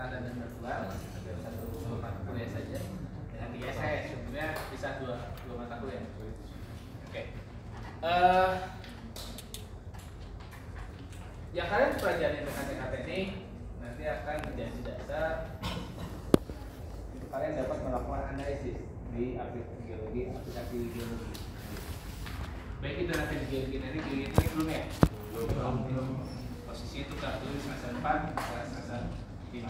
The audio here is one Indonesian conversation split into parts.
tekanan dan bertuan satu mata kuliah saja dengan 3 SKS. Sebenarnya bisa dua mata kuliah. Oke. Yang kalian pelajari dengan TKT ini nanti akan menjadi dasar untuk kalian dapat melakukan analisis di aplikasi geologi. Baik itu nanti di geologi ini belum ya? Belum. Posisi itu tak tulis semester 4, semester 5.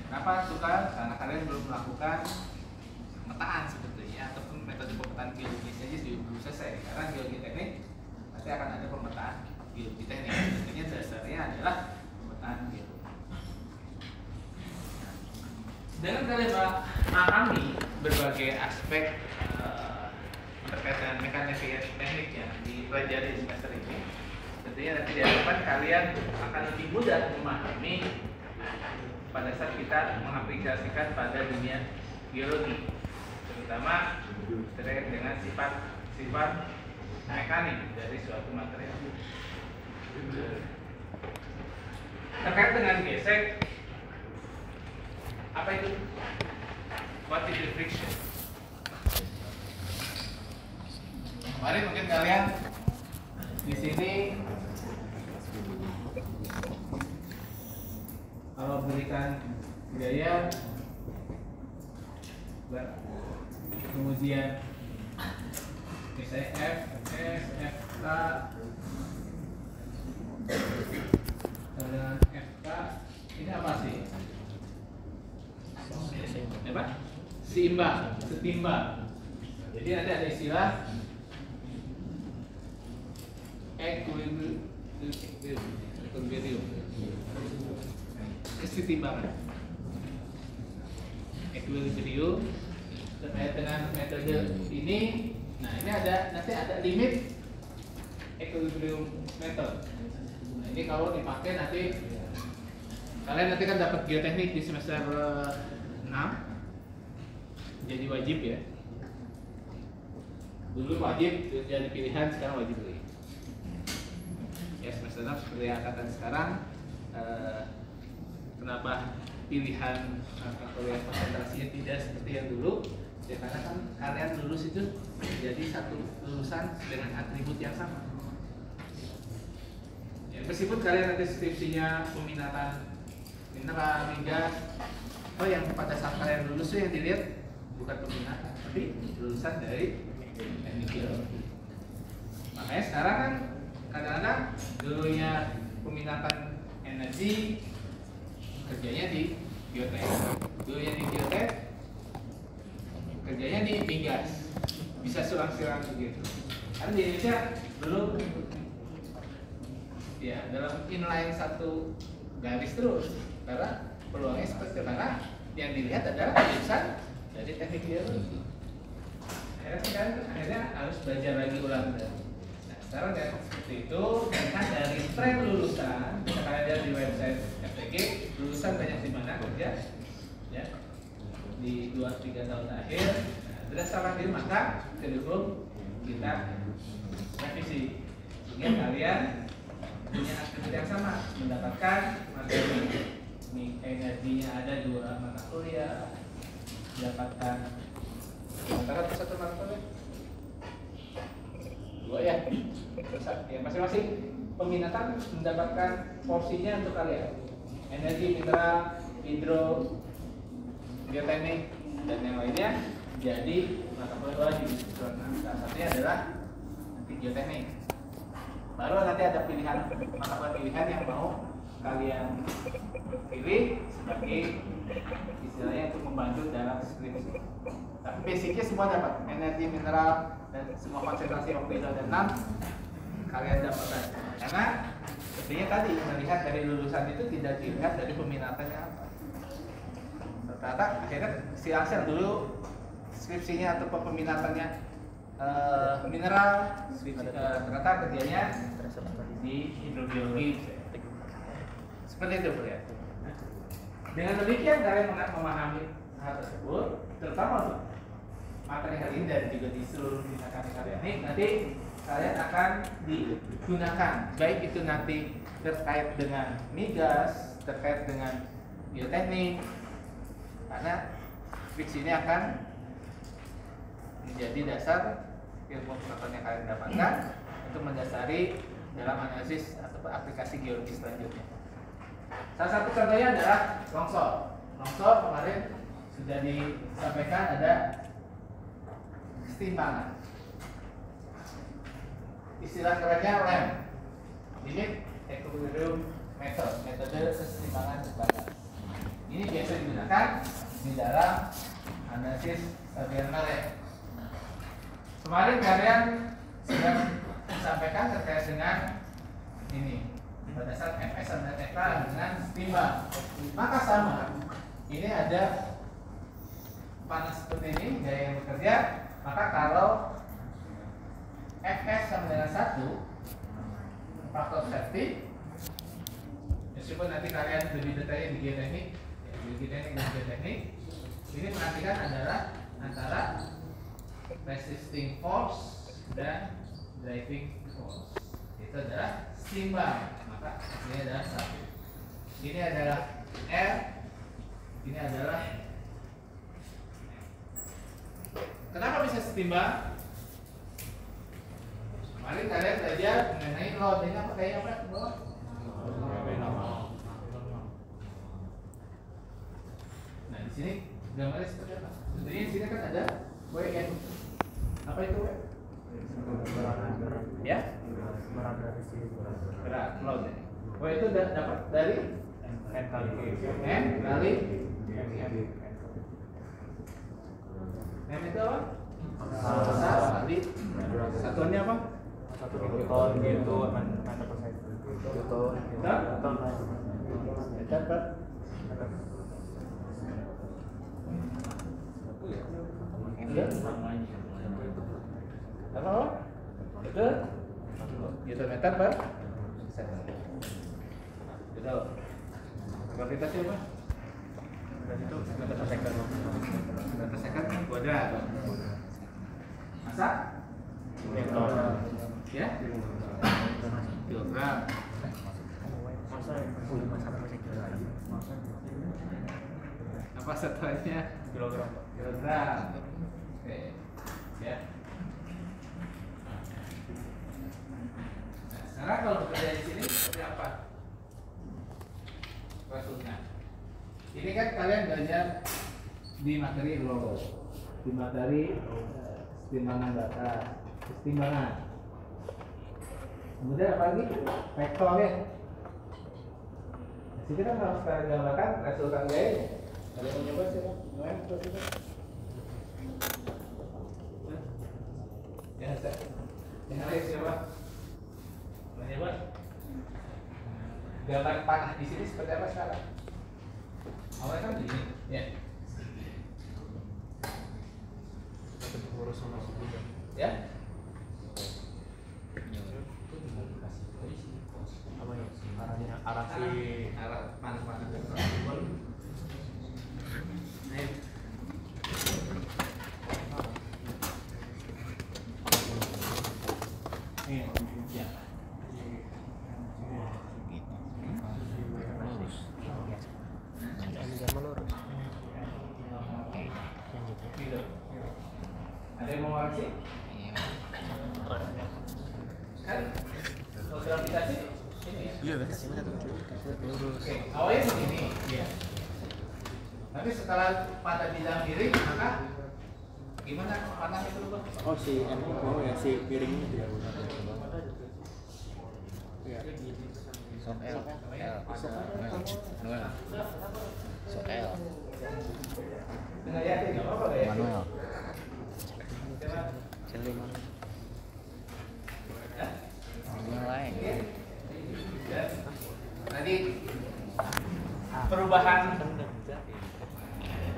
Kenapa suka? Karena kalian belum melakukan pemetaan sebetulnya ataupun metode pemetaan geologi saja belum selesai. Karena geologi teknik nanti akan ada pemetaan geologi teknik. Tentunya dasarnya adalah pemetaan geologi. Dengan kalian memahami berbagai aspek terkait dengan mekanik teknik yang dipelajari di semester ini, tentunya nanti di hadapan kalian akan lebih mudah memahami pada saat kita mengaplikasikan pada dunia geologi, terutama terkait dengan sifat mekanik dari suatu material. Terkait dengan gesek, apa itu? What is the friction? Kemarin mungkin kalian di sini kalau berikan gaya kemudian misalnya F, S, F, K dengan F, K ini apa sih? Apa? Setimbang. Jadi nanti ada istilah equilibrium, kesetimbangan. Equilibrium terkait dengan metode ini. Nah, ini nanti ada limit equilibrium method. Nah, ini kalau dipakai nanti kalian kan dapat geoteknik di semester 6. Jadi wajib ya. Dulu wajib jadi pilihan, sekarang wajib lagi. Ya, semester 6 seperti angkatan sekarang, kenapa pilihan kuliah konsentrasinya tidak seperti yang dulu? Ya karena kan kalian lulus itu jadi satu lulusan dengan atribut yang sama. Ya, meskipun kalian nanti skripsinya peminatan mineral, migas, yang pada saat kalian lulus itu yang dilihat bukan peminatan, tapi lulusan dari teknik geologi. Makanya sekarang kan kadang-kadang dulunya peminatan energi, kerjanya di geotek. Dulunya di geotek, kerjanya di migas. Bisa sulang-sulang begitu. Karena di Indonesia belum ya dalam inline satu garis terus. Karena peluangnya seperti itu, karena yang dilihat adalah lulusan dari teknik geologi. Akhirnya harus belajar lagi ulang dari. Sekarang ya seperti itu, dan dari tren lulusan, bisa kalian lihat di website FTG, lulusan banyak di mana kerja, ya, di 2-3 tahun akhir. Nah, berdasarkan itu maka kurikulum kita revisi, sehingga kalian punya atribut yang sama, mendapatkan materi energinya ada 2 mata kuliah, mendapatkan satu mata kuliah. 2 ya, masing-masing peminatan mendapatkan porsinya untuk kalian. Energi, mineral, hidro, geoteknik, dan yang lainnya jadi mata kuliah wajib. Salah satunya adalah nanti geoteknik. Baru nanti ada pilihan mata kuliah pilihan yang mau kalian pilih sebagai istilahnya untuk membantu dalam skripsi. Tapi basicnya semua dapat, energi, mineral, dan semua konsentrasi oksigen dan 6 kalian dapatkan. Karena sepertinya tadi melihat dari lulusan itu tidak dilihat dari peminatannya apa. Ternyata akhirnya silang-silang dulu skripsinya atau peminatannya mineral, ternyata kerjanya di hidrogeologi. Seperti itu ya. Dengan demikian kalian memahami hal tersebut, terutama materi hari ini dan juga di seluruh kalian ini, nanti kalian akan digunakan, baik itu nanti terkait dengan migas, terkait dengan geoteknik, karena fiksi ini akan menjadi dasar ilmu pengetahuan yang kalian dapatkan untuk mendasari dalam analisis atau aplikasi geologi selanjutnya. Salah satu contohnya adalah longsor. Longsor kemarin sudah disampaikan ada kesetimbangan. Istilah kerennya LEM, Limit Equilibrium Method, metode kesetimbangan lembaga. Ini biasa digunakan di dalam analisis stabilitas merek. Kemarin kalian sudah disampaikan terkait dengan ini pada saat Fs dan Theta dengan timbang. Maka sama, ini ada panas seperti ini gaya yang bekerja. Maka kalau Fs sama dengan 1 faktor safety, meskipun nanti kalian lebih detailnya di geoteknik, dan geoteknik, ini perhatikan adalah antara resisting force dan driving force. Itu adalah seimbang, maka ini adalah 1. Ini adalah R, ini adalah. Kenapa bisa setimbang? Kemarin kalian belajar mengenai load. Ini apa kayak apa? Load. Nah di sini gambarnya seperti apa? Sebenarnya di sini kan ada WN. Apa itu WN? Ya? Berat load. W itu dapat dari N kali M itu apa? Massa kali satuannya apa? 1 kiloton gitu meter per second. Kiloton. Meter per. Apa? Itu meter per second. Betul. Kuantitasnya apa? Itu meter per second. Meter per second kuadrat. Masa? Kiloton. Ya? Kilogram. Apa satuannya? Kilogram. Kilogram. Oke. Ya. Nah, sekarang kalau bekerja di sini seperti apa? Maksudnya. Ini kan kalian belajar di materi load, di materi timbangan data, timbangan. Kemudian apa lagi? Vektor ya. Di sini kan harus kalian gambarkan resultan gayanya. Ada yang mau nyoba sih? Ya, yang lain siapa? Mau nyoba? Gambar panah di sini seperti apa sekarang? Awalnya kan begini, ya. Ya? Apa ya? Arah panah. Ayo. Ya. Ada yang mau koreksi? Kan kalau gravitasi ini ya? Iya, kasih lurus. Oke, awalnya begini. Iya. Tapi setelah pada bidang miring, maka gimana panah itu Bang? Oh si piringnya dia. Iya. Sok L. Manuel. Sok L. Dengan yakin nggak apa-apa ya? Manuel. Coba. Celing. Ya? Yang lain. Dan tadi perubahan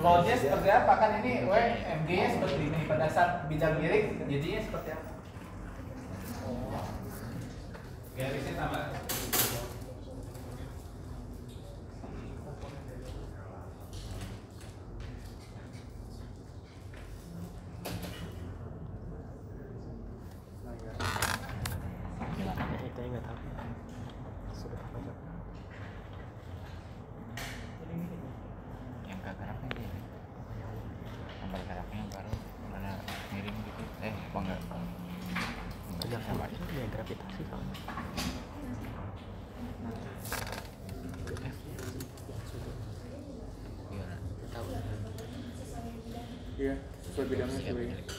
loadnya seperti apa kan ini MG nya seperti ini pada saat bidang miring jadinya seperti apa? Garisnya sama. Itu enggak tahu. Sudah apa agak geraknya dia gambar geraknya baru mana miring gitu apa enggak sama dia gravitasi soalnya. gimana Tahu. Iya, sesuai bidangnya siap sesuai. balik.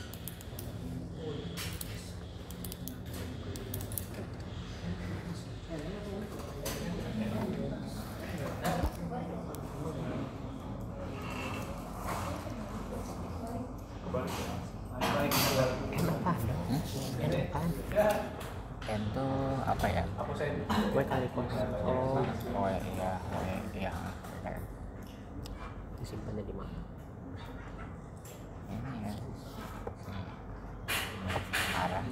N tuh apa ya? Gue kali kos. Oh, Oh iya kayak disimpannya di mana? ini ya arah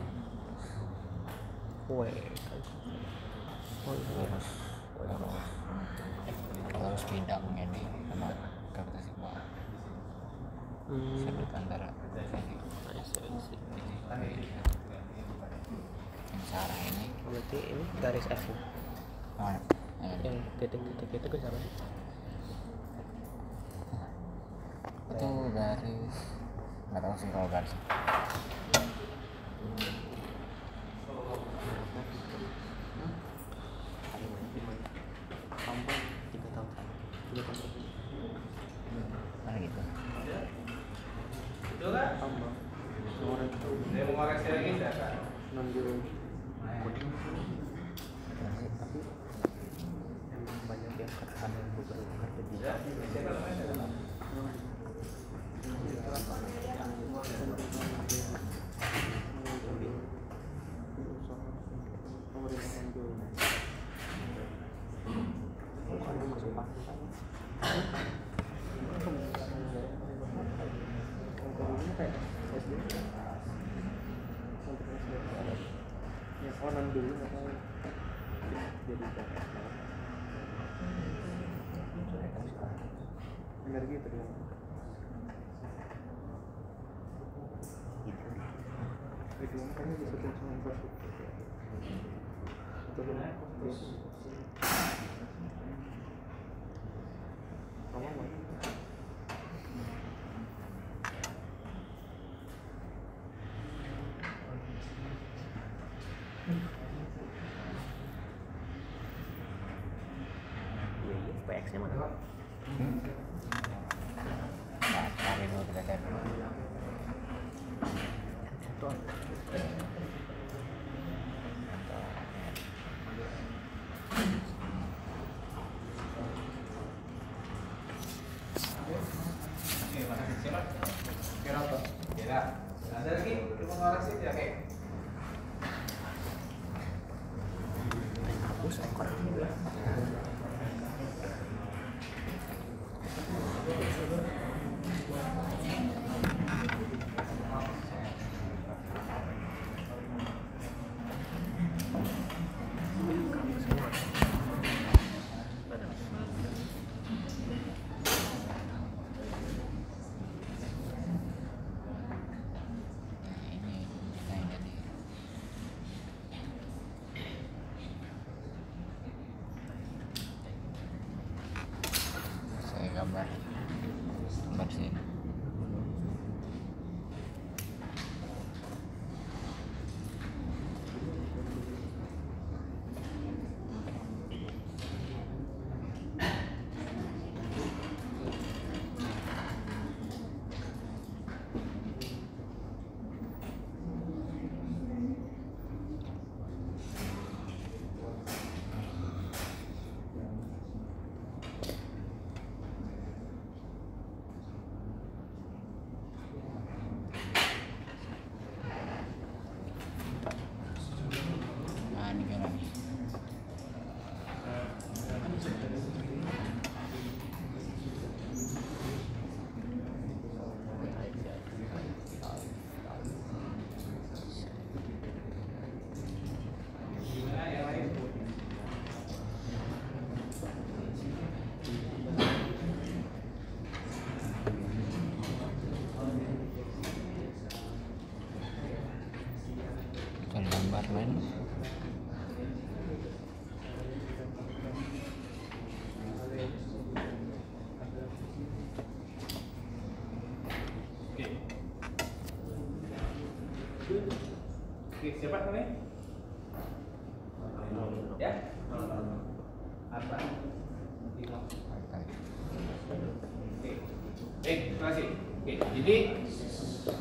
Kue. Oh, lurus lurus bidang ini sama gravitasi bawah sudut antara yang searah ini Berarti ini garis F ya? mana? Yang titik-titik itu ke siapa sih? Itu garis nggak tahu sih kalau garis Kampung 3 tahun. 3 tahun. mana gitu Itu kan? Tambah. Nomor itu Dia mau koreksi lagi enggak kan? non biru. Tapi emang banyak yang kerjaan yang bekerja di Ya, siapa namanya? bukan masuk partai. Oh, non dulu nggak tahu. Jadi energi itu dia. Itu makanya disebut sama infrastruktur. Itu kan terus kamu mau PX-nya mana? nah cari dulu kita cari dulu Tuh. Oke, makasih. Siapa? Kira apa? Kira. Ada lagi yang mau koreksi ya, Kek? Hapus ekor. jadi saya gambar sini nah ini gimana nih Gimana yang lain? cari gambar lain siapa namanya? Ya? Apa? Oke. Baik, terima kasih. Oke, jadi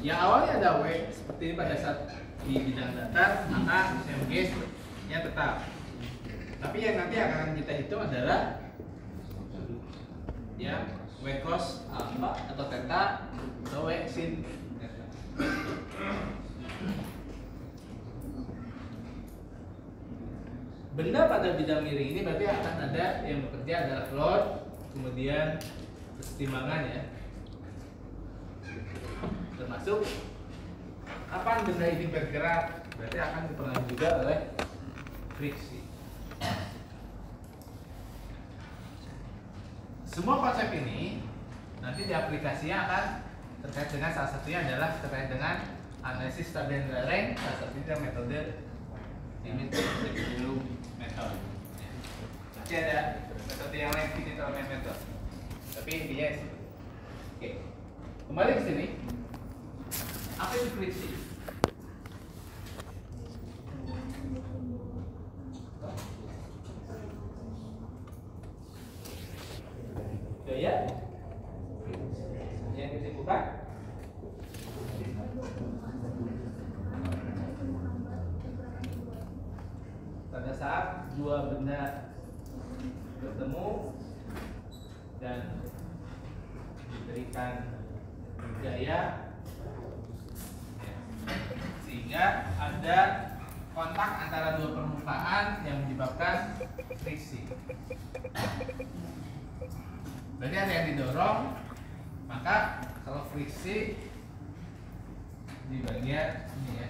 yang awalnya ada W seperti ini pada saat di bidang datar, maka MG nya tetap. Tapi yang nanti akan kita hitung adalah ya W cos alpha atau theta atau W sin theta. Benda pada bidang miring ini berarti akan ada yang bekerja adalah load, kemudian kesetimbangan ya, termasuk kapan benda ini bergerak berarti akan dipengaruhi juga oleh friksi. Semua konsep ini nanti di aplikasinya akan terkait dengan salah satunya adalah terkait dengan analisis stabilitas lereng, salah satunya metode limit equilibrium method. Nanti ada metode yang lain sini kalau main metode. Tapi intinya itu. Oke. Kembali ke sini. Apa itu friksi? Gaya yang disimpulkan pada saat dua benda bertemu dan diberikan gaya sehingga ada kontak antara dua permukaan yang menyebabkan friksi. Berarti ada yang didorong, maka kalau friksi di bagian ini ya.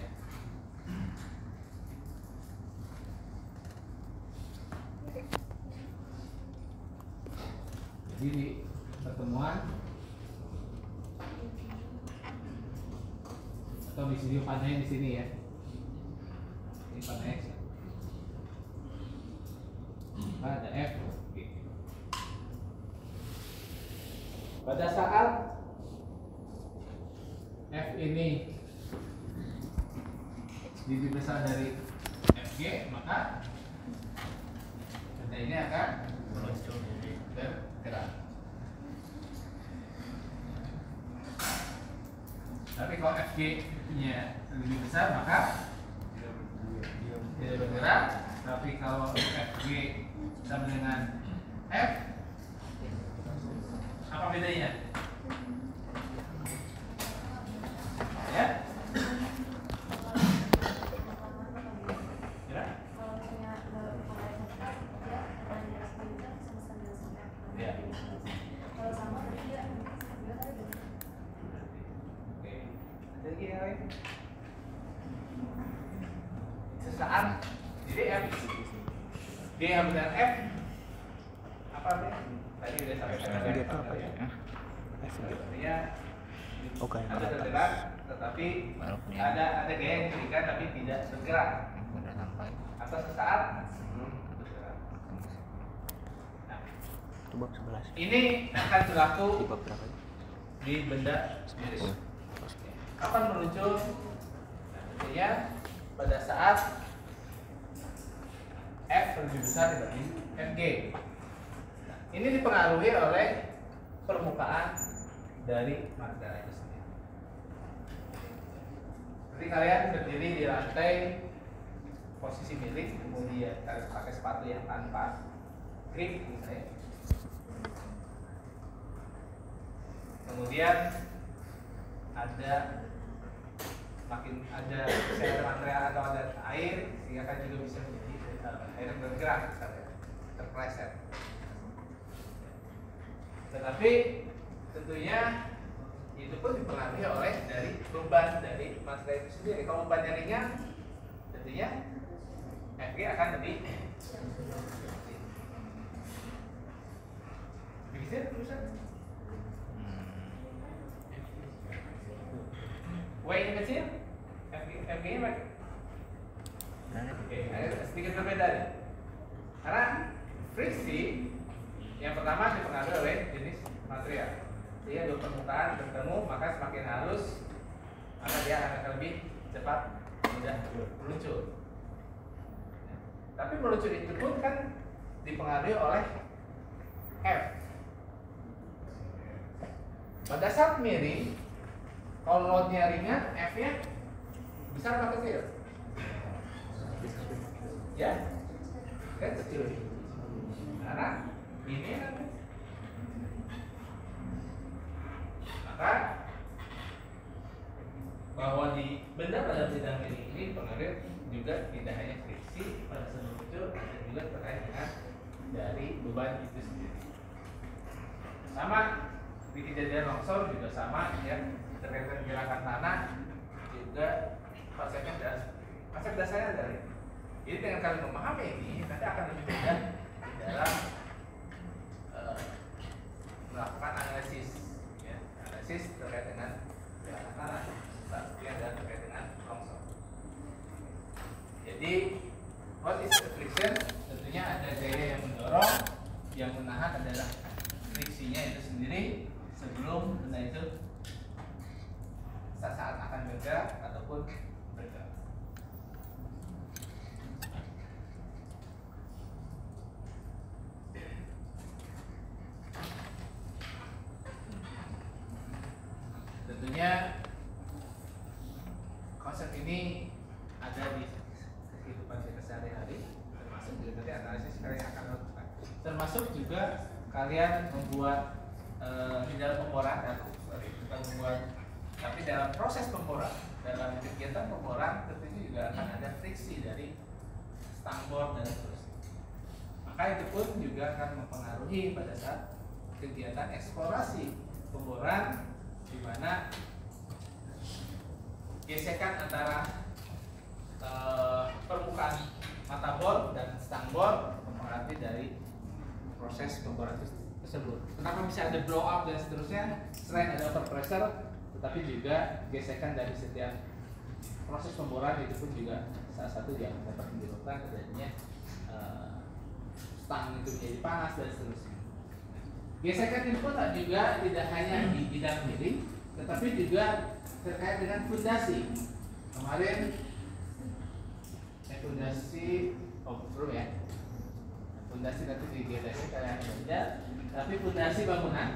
Jadi di pertemuan atau di sini panahnya di sini ya. Ini panah X. Maka ada F. Pada saat F ini lebih besar dari FG, maka benda ini akan bergerak. Tapi kalau FG nya lebih besar, maka tidak bergerak. Tapi kalau FG sama dengan F, apa bedanya? Ya? Ya? Ya. Oke. Ada lagi yang lain? Sesaat. Jadi F G sama dengan F apa artinya? Tadi udah sampaikan FG itu apa ya? Artinya Oke, ada bergerak, tetapi ada gaya yang diberikan tapi tidak bergerak. Udah sampai. Atau sesaat bergerak. Nah, Itu bab 11. ini akan berlaku Di bab berapa? di benda miring. Kapan muncul? Artinya pada saat F lebih besar dibanding Fg. Nah, ini dipengaruhi oleh permukaan dari material itu sendiri. Jadi kalian berdiri di lantai posisi miring, kemudian kalian pakai sepatu yang tanpa grip misalnya. Kemudian ada material atau ada air sehingga kan juga bisa menjadi air yang bergerak misalnya, terpleset. Tetapi tentunya itu pun dipengaruhi oleh dari beban dari material itu sendiri. Kalau bebannya ringan, tentunya FG akan lebih bisa terusan. W ini kecil, FG nya baik. Oke, ada sedikit berbeda nih. Karena friksi yang pertama dipengaruhi oleh jenis material. Dia dua permukaan bertemu, maka semakin halus, maka dia akan lebih cepat sudah meluncur. Tapi meluncur itu pun kan dipengaruhi oleh F. Pada saat miring, kalau loadnya ringan, F-nya besar atau kecil? Ya, kan kecil. Karena ini kan, maka bahwa di benda pada bidang ini pengaruh juga tidak hanya friksi pada saat meluncur, dan juga terkait dengan dari beban itu sendiri. Sama di kejadian longsor juga sama ya, terkait dengan gerakan tanah juga konsep dasarnya dari. Jadi dengan kalian memahami ini, nanti akan lebih mudah di dalam melakukan analisis, ya, analisis terkait dengan gerakan tanah, yang adalah terkait dengan longsor. Jadi, what is the friction? Tentunya ada gaya yang mendorong, yang menahan adalah friksinya itu sendiri sebelum benda itu saat akan bergerak ataupun bergerak. Tentunya konsep ini ada di kehidupan kita sehari-hari, termasuk juga nanti analisis kalian akan lakukan. Termasuk juga kalian membuat di dalam pemboran, bukan membuat, tapi dalam proses pemboran, dalam kegiatan pemboran tentunya juga akan ada friksi dari stangboard dan seterusnya. Maka itu pun juga akan mempengaruhi pada saat kegiatan eksplorasi pemboran, di mana gesekan antara permukaan mata bor dan stangboard mempengaruhi dari proses pemboran tersebut. Kenapa bisa ada blow up dan seterusnya? Selain ada overpressure, tetapi juga gesekan dari setiap proses pemboran itu pun juga salah satu yang dapat menyebabkan adanya stang itu menjadi panas dan seterusnya. Gesekan ini pun juga tidak hanya di bidang miring, tetapi juga terkait dengan fondasi. Kemarin fondasi belum ya. Fondasi nanti di GTS kalian belajar, tapi fondasi bangunan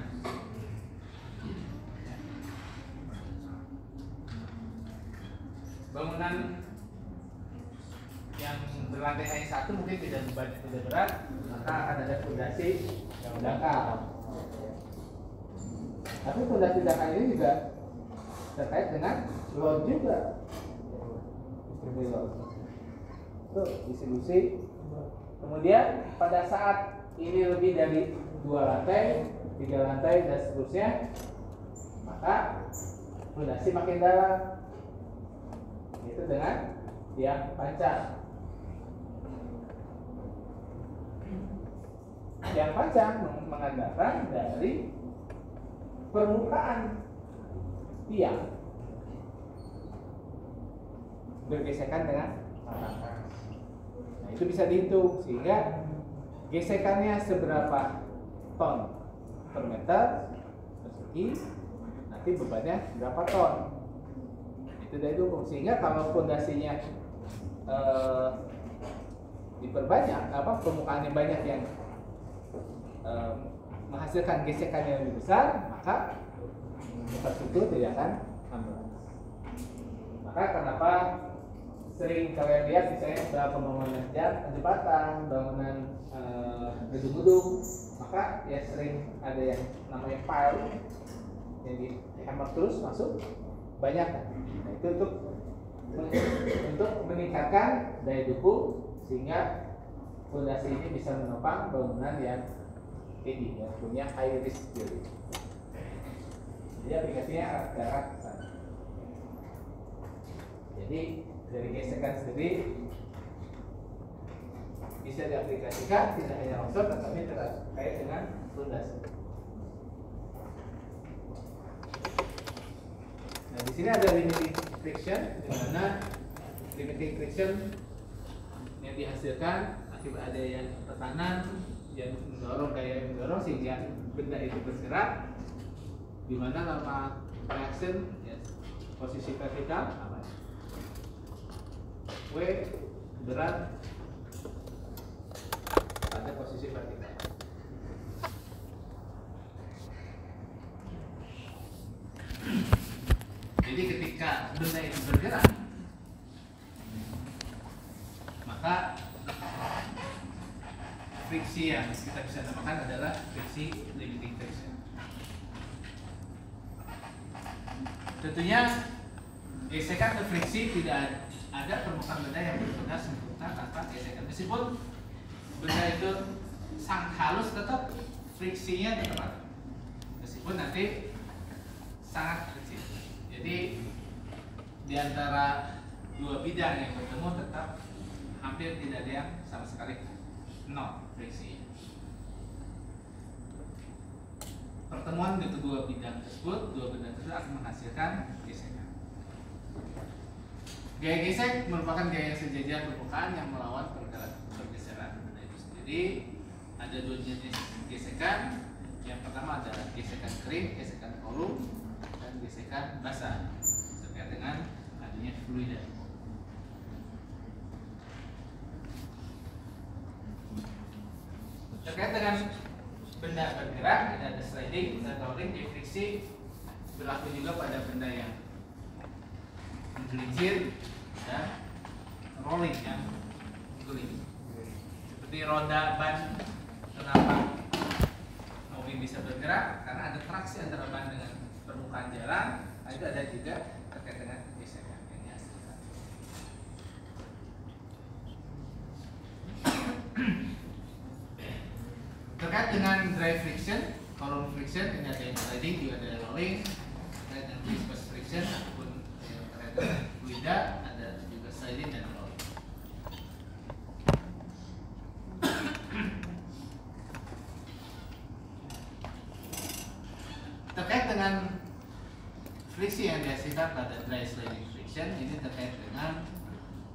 yang berlantai hanya satu mungkin tidak berat, maka akan ada fondasi yang dangkal. Tapi fondasi dangkal ini juga terkait dengan load juga. Tuh, distribusi. Kemudian pada saat ini lebih dari 2 lantai, 3 lantai dan seterusnya, maka fondasi makin dalam. Itu dengan tiang panjang. Tiang panjang mengandalkan dari permukaan tiang bergesekan dengan tanah. Nah, itu bisa dihitung sehingga gesekannya seberapa ton per meter persegi, nanti bebannya berapa ton. Itu dari dukung, sehingga kalau fondasinya diperbanyak, permukaannya banyak yang menghasilkan gesekan yang lebih besar, maka infrastruktur tidak akan amblas. Maka kenapa sering kalian lihat misalnya dalam pembangunan jembatan, bangunan gedung-gedung, maka ya sering ada yang namanya pile yang dihemat terus masuk banyak kan. Nah, itu untuk meningkatkan daya dukung sehingga fondasi ini bisa menopang bangunan yang tinggi, yang punya high risk building. Jadi aplikasinya ke arah sana. Jadi dari gesekan sendiri bisa diaplikasikan tidak hanya longsor tetapi terkait dengan fondasi. Nah, di sini ada limiting friction, di mana limiting friction yang dihasilkan akibat adanya tekanan yang mendorong gaya yang mendorong sehingga benda itu bergerak, di mana normal reaction ya, posisi vertikal apa? W berat pada posisi vertikal. Jadi ketika benda itu bergerak, maka friksi yang kita bisa namakan adalah friksi limiting friction. Tentunya gesekan atau friksi tidak ada permukaan benda yang benar-benar sempurna tanpa gesekan. Meskipun benda itu sangat halus, tetap friksinya tetap ada. Meskipun nanti sangat kecil. Jadi di antara dua bidang yang bertemu tetap hampir tidak ada yang sama sekali nol friksi. Pertemuan kedua bidang tersebut, dua bidang tersebut akan menghasilkan gesekan. Gaya gesek merupakan gaya sejajar permukaan yang melawan pergeseran benda itu sendiri. Ada dua jenis gesekan. Yang pertama adalah gesekan kering, gesekan kolom, dan gesekan basah terkait dengan adanya fluida. Terkait dengan benda bergerak, ada sliding dan rolling. Di friksi berlaku juga pada benda yang menggelincir dan rolling yang mengguling. Seperti roda ban. Kenapa mobil bisa bergerak? Karena ada traksi antara ban dengan permukaan jalan. Itu ada juga terkait dengan gesekan yang dihasilkan. Terkait dengan dry friction, column friction, ini ada yang sliding, juga ada rolling. Terkait dengan viscous friction ataupun terkait dengan fluida, ada juga sliding dan rolling. Terkait dengan friksi yang dihasilkan pada dry sliding friction, ini terkait dengan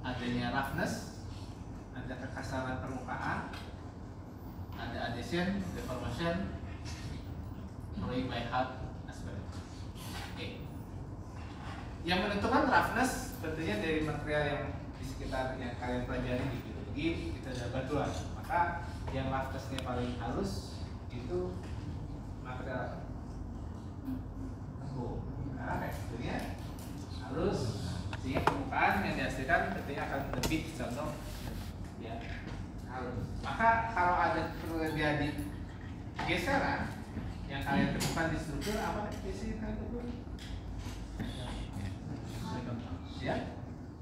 adanya roughness, ada kekasaran permukaan, ada adhesion, deformation, rolling by hard aspect. Oke. Yang menentukan roughness tentunya dari material yang di sekitar yang kalian pelajari di biologi, kita ada batuan. Maka yang roughnessnya paling halus itu material tembok. Nah, teksturnya halus, sehingga permukaan yang dihasilkan tentunya akan lebih condong ya halus. Maka kalau ada terjadi geseran yang kalian temukan di struktur, apa isi kalian temukan? Ya,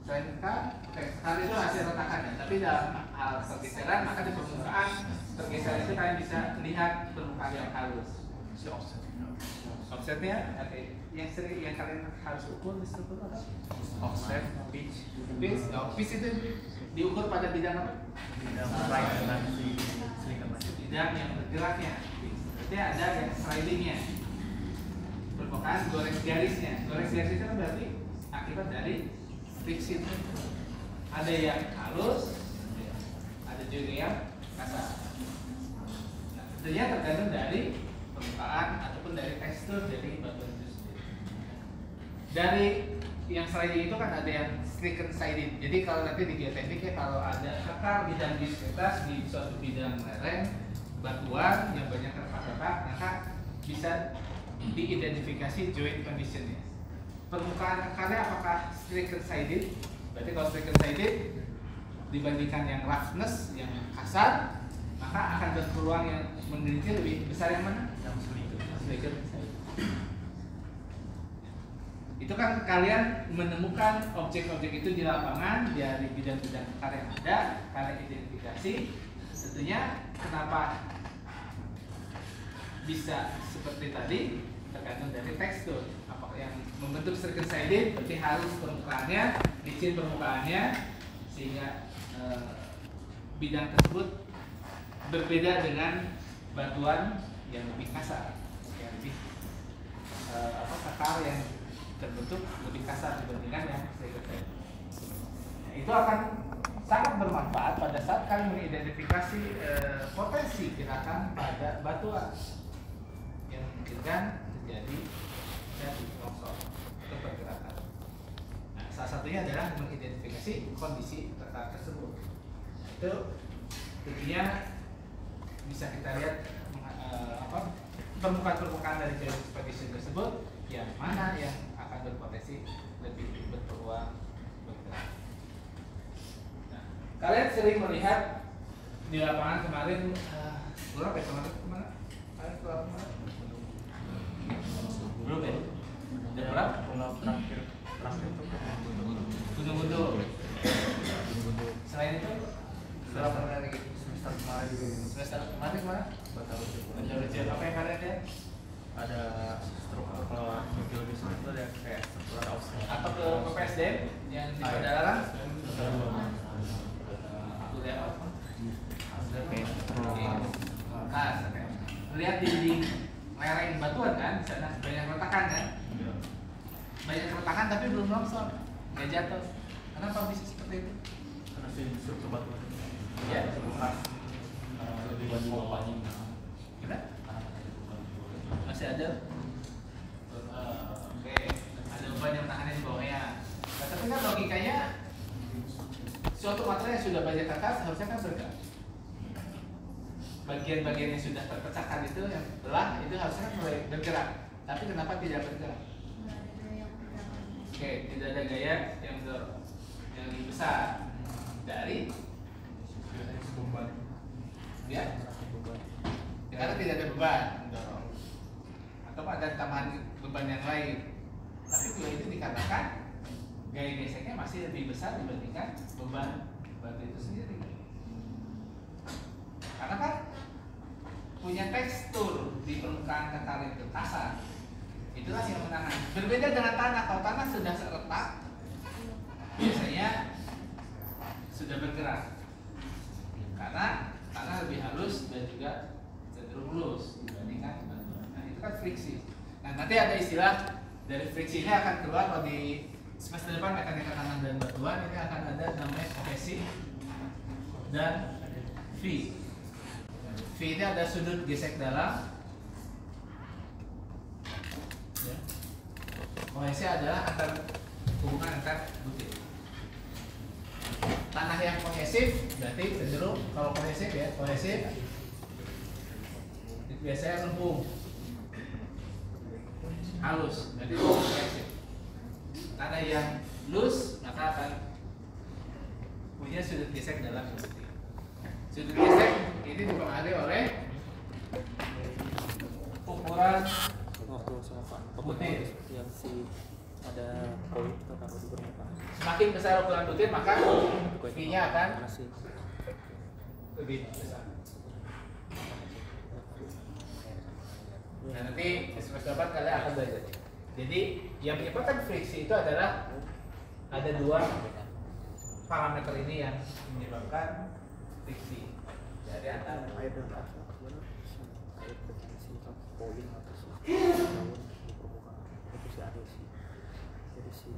selain K, sekali itu hasil retakannya. Tapi dalam hal pergeseran, maka di permukaan pergeseran itu kalian bisa lihat permukaan yang halus. Offsetnya, oke. Yang sering yang kalian harus ukur di struktur apa? Offset, pitch. Pitch itu diukur pada bidang apa? Bidang yang bergeraknya. Berarti ada yang slidingnya, permukaan gores garisnya. Gores garis itu kan berarti akibat dari friksi. Ada yang halus, ada juga yang kasar. Nah, tentunya tergantung dari permukaan ataupun dari tekstur dari batuan itu sendiri. Dari yang sliding itu kan ada yang stricken siding. Jadi kalau nanti di geoteknik ya, kalau ada akar bidang diskretas di suatu bidang lereng batuan yang banyak retak-retak, maka bisa diidentifikasi joint conditionnya. Permukaan akarnya apakah stricken sided? Berarti kalau stricken sided dibandingkan yang roughness, yang kasar, maka akan berpeluang yang menggelincir lebih besar yang mana? Yang stricken sided. Itu kan kalian menemukan objek-objek itu di lapangan dari bidang-bidang akar yang ada, kalian identifikasi. Tentunya kenapa bisa seperti tadi tergantung dari tekstur. Apakah yang membentuk stricken sided berarti halus permukaannya, licin permukaannya, sehingga bidang tersebut berbeda dengan batuan yang lebih kasar, yang lebih akar yang terbentuk lebih kasar dibandingkan yang stricken sided. Nah, itu akan sangat bermanfaat pada saat kalian mengidentifikasi potensi gerakan pada batuan yang memungkinkan terjadi dari longsor atau pergerakan. Nah, salah satunya adalah mengidentifikasi mendeteksi kondisi tekanan tersebut. Itu tentunya bisa kita lihat permukaan dari expectation tersebut yang mana yang akan berpotensi lebih berpeluang bergerak. Nah, kalian sering melihat di lapangan kemarin, berapa ya kemarin kemana? Kalian keluar kemana? Belum ya? Udah berapa? Terakhir tuh Gunung Guntur. Selain itu berapa kali lagi? semester kemarin juga gitu. Semester kemarin kemana? Baca apa yang kalian lihat? Ada struktur, kalau geologi itu ada kayak struktur offset. Atau ke PPSDM yang di Padalarang? Aku lihat apa? Nah, lihat di lereng batuan kan, di sana banyak retakan kan? Banyak retakan tapi belum longsor, nggak jatuh. Kenapa bisa seperti itu? Karena si struktur batu Ya, lebih banyak. gimana? Masih ada? Oke, ada beban yang menahannya di bawahnya. Nah, tapi kan logikanya suatu material yang sudah banyak kakak harusnya kan bergerak. Bagian-bagian yang sudah terpecahkan itu yang belah itu harusnya kan mulai bergerak. Tapi kenapa tidak bergerak? Oke, tidak ada gaya yang mendorong yang lebih besar dari beban. ya, karena tidak ada beban mendorong atau ada tambahan beban yang lain. Tapi juga itu dikarenakan gaya geseknya masih lebih besar dibandingkan beban batu itu sendiri. Karena kan punya tekstur di permukaan kekar itu kasar. Itulah yang menahan. Berbeda dengan tanah. Kalau tanah sudah retak, biasanya sudah bergerak. Karena tanah lebih halus dan juga cenderung mulus dibandingkan batu. Nah, itu kan friksi. Nah, nanti ada istilah dari friksi ini akan keluar kalau di semester depan mekanika tanah dan batuan ini akan ada namanya kohesi dan V. V ini ada sudut gesek dalam. Ya. Kohesi adalah hubungan antar butir. Tanah yang kohesif berarti cenderung kalau kohesif ya, kohesif itu biasanya lempung, halus, berarti itu kohesif. Tanah yang loose maka akan punya sudut gesek dalam butir. Sudut gesek ini dipengaruhi oleh ukuran butir. Yang si ada koin tertaruh di permukaan. Semakin besar ukuran butir maka V-nya akan Masih lebih besar. Nah, nanti di semester depan kalian akan belajar. Jadi yang menyebabkan friksi itu adalah ada dua parameter ini yang menyebabkan friksi dari antara air dan asap air dengan si koin atau si daun di permukaan itu si adesi. Jadi si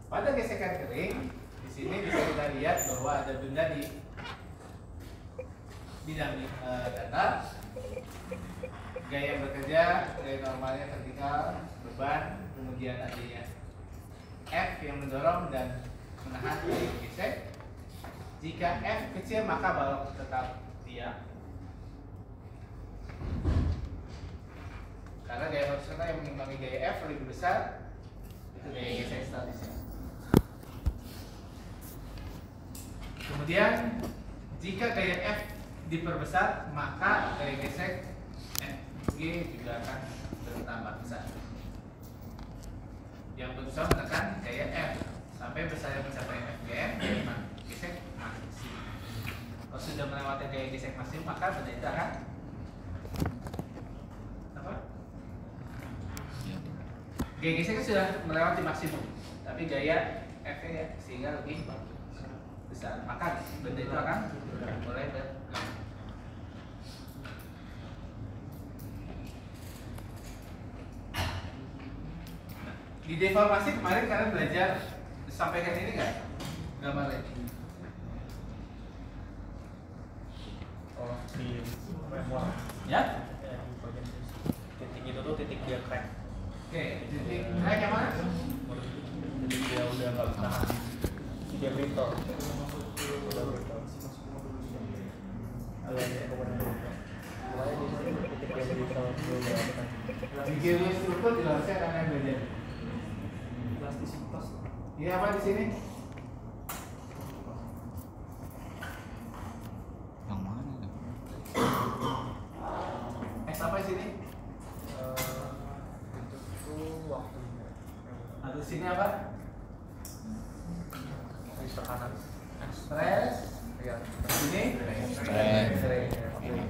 pada gesekan kering di sini bisa kita lihat bahwa ada benda di bidang datar, gaya bekerja, gaya normalnya vertikal, beban, kemudian adanya F yang mendorong dan menahan gaya gesek. Jika F kecil maka balok tetap diam. Karena gaya horizontal yang mengimbangi gaya F lebih besar, itu gaya gesek statisnya. Kemudian jika gaya F diperbesar maka gaya gesek Fg juga akan bertambah besar. Yang berusaha menekan gaya F sampai besarnya mencapai Fgm, gesek maksimum. Kalau sudah melewati gaya gesek maksimum maka benda itu akan apa? Gaya geseknya sudah melewati maksimum, tapi gaya F nya sehingga lebih besar, maka benda itu akan mulai bergerak. Di deformasi kemarin kalian belajar sampaikan ini nggak? Gambarnya. Oh, di memor. Ya? Oke, titik naik yang mana? Jadi dia udah nggak tahan. Dia brittle. Udah brittle. Agak kemudian. Mulai di sini titik yang brittle dulu. Di kiri struktur jelasnya akan yang beda. Elastisitas. Ini apa di sini? Yang mana tuh? S apa di sini? Itu waktunya. Atau di sini apa? Di tekanan. Stres. Iya. Ini? Stres. Ini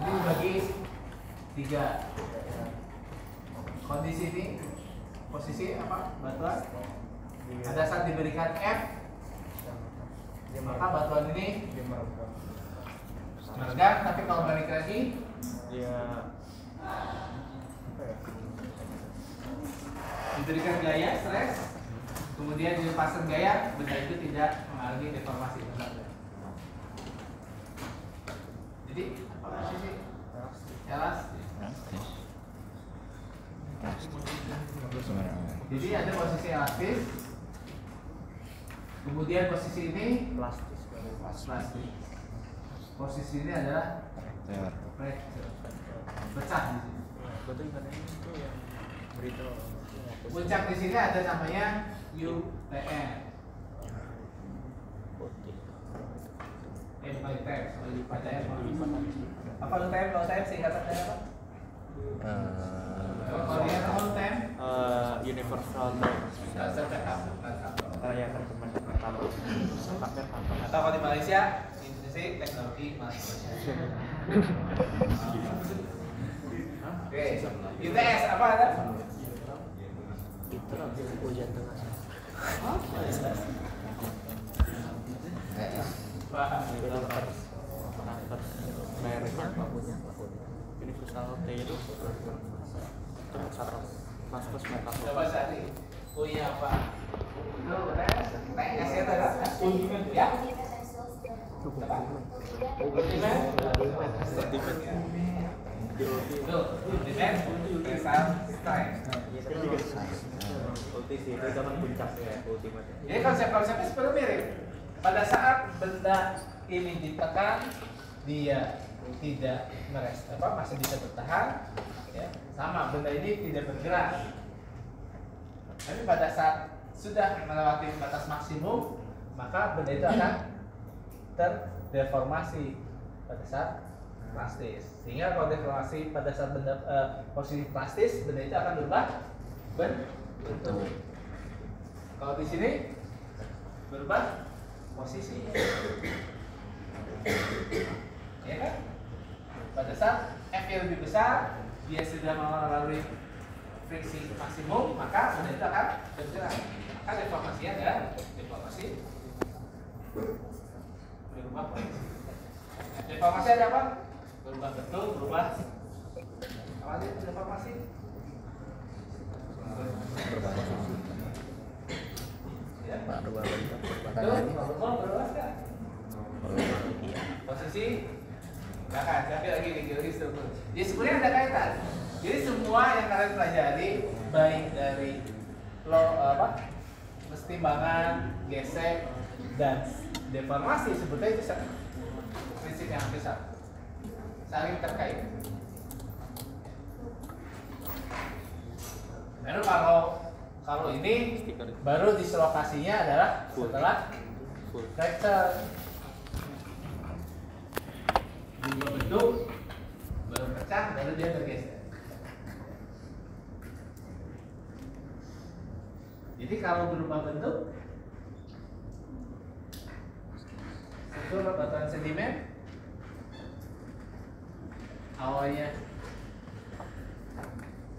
dibagi 3. Kondisi ini, posisi apa? Batuan. Pada saat diberikan F, maka batuan ini Dia merebak. meregang, tapi kalau balik lagi, Dia apa ya? diberikan gaya stres, kemudian dilepaskan gaya, benda itu tidak mengalami deformasi. Jadi apa posisi? Elastis. Sebenarnya. Jadi ada posisi elastis, kemudian posisi ini Plastis. plastik. Posisi ini adalah Teor. fracture, pecah di sini. Betul katanya itu yang brittle. Puncak di sini ada namanya UTM. UTM, pada apa UTM? Kalau UTM singkatannya apa? Kalau dia tahu UTM? Universal Rayakan Kementerian Pertama. Atau kalau di Malaysia, Institusi Teknologi Malaysia. Oke, UTS apa ada? Itu nanti ujian tengah. Paham. Mereknya Universal T itu besar Maskus Metal. Coba cari punya apa? Itu UTS, TS ya tadi. Ya. Ultimate. Tuh, Ultimate Universal Style. Ultimate itu zaman puncaknya Ultimate. Jadi konsep-konsepnya sebenarnya mirip. Pada saat benda ini ditekan, dia tidak masih bisa bertahan, ya. Sama benda ini tidak bergerak. Tapi pada saat sudah melewati batas maksimum, maka benda itu akan terdeformasi pada saat plastis. Sehingga kalau deformasi pada saat benda posisi plastis, benda itu akan berubah bentuk. Kalau di sini berubah posisi, ya kan? Pada saat F yang lebih besar, dia sudah melalui friksi maksimum, maka benda itu akan bergerak. Maka deformasinya adalah deformasi berubah posisi. Deformasi ada apa? Berubah bentuk, berubah apa sih deformasi? Ya. Berubah bentuk, berubah Tuh, berubah kan? Posisi bahkan tapi lagi di geologi struktur. Jadi sebenarnya ada kaitan. Jadi semua yang kalian pelajari baik dari kesetimbangan, gesek dan deformasi sebetulnya itu prinsip yang hampir sama, saling terkait. Lalu kalau ini baru dislokasinya adalah setelah fracture. Berubah bentuk, baru pecah, baru dia bergeser. Jadi kalau berubah bentuk, struktur batuan sedimen awalnya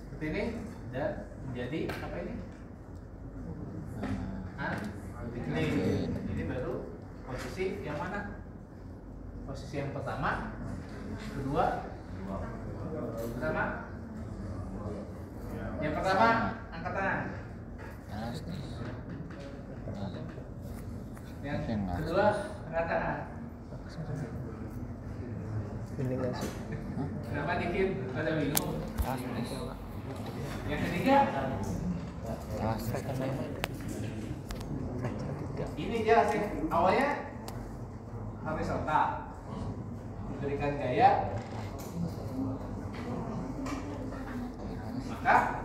seperti ini dan menjadi apa ini? Antikline. Ini baru posisi yang mana? Posisi yang pertama, kedua, yang pertama angkat tangan, yang kedua angkat tangan, Ini nggak sih? Kenapa dikit? Ada bingung. Elastis. Yang ketiga, Elastis kan memang. ini dia sih awalnya horizontal, diberikan gaya, maka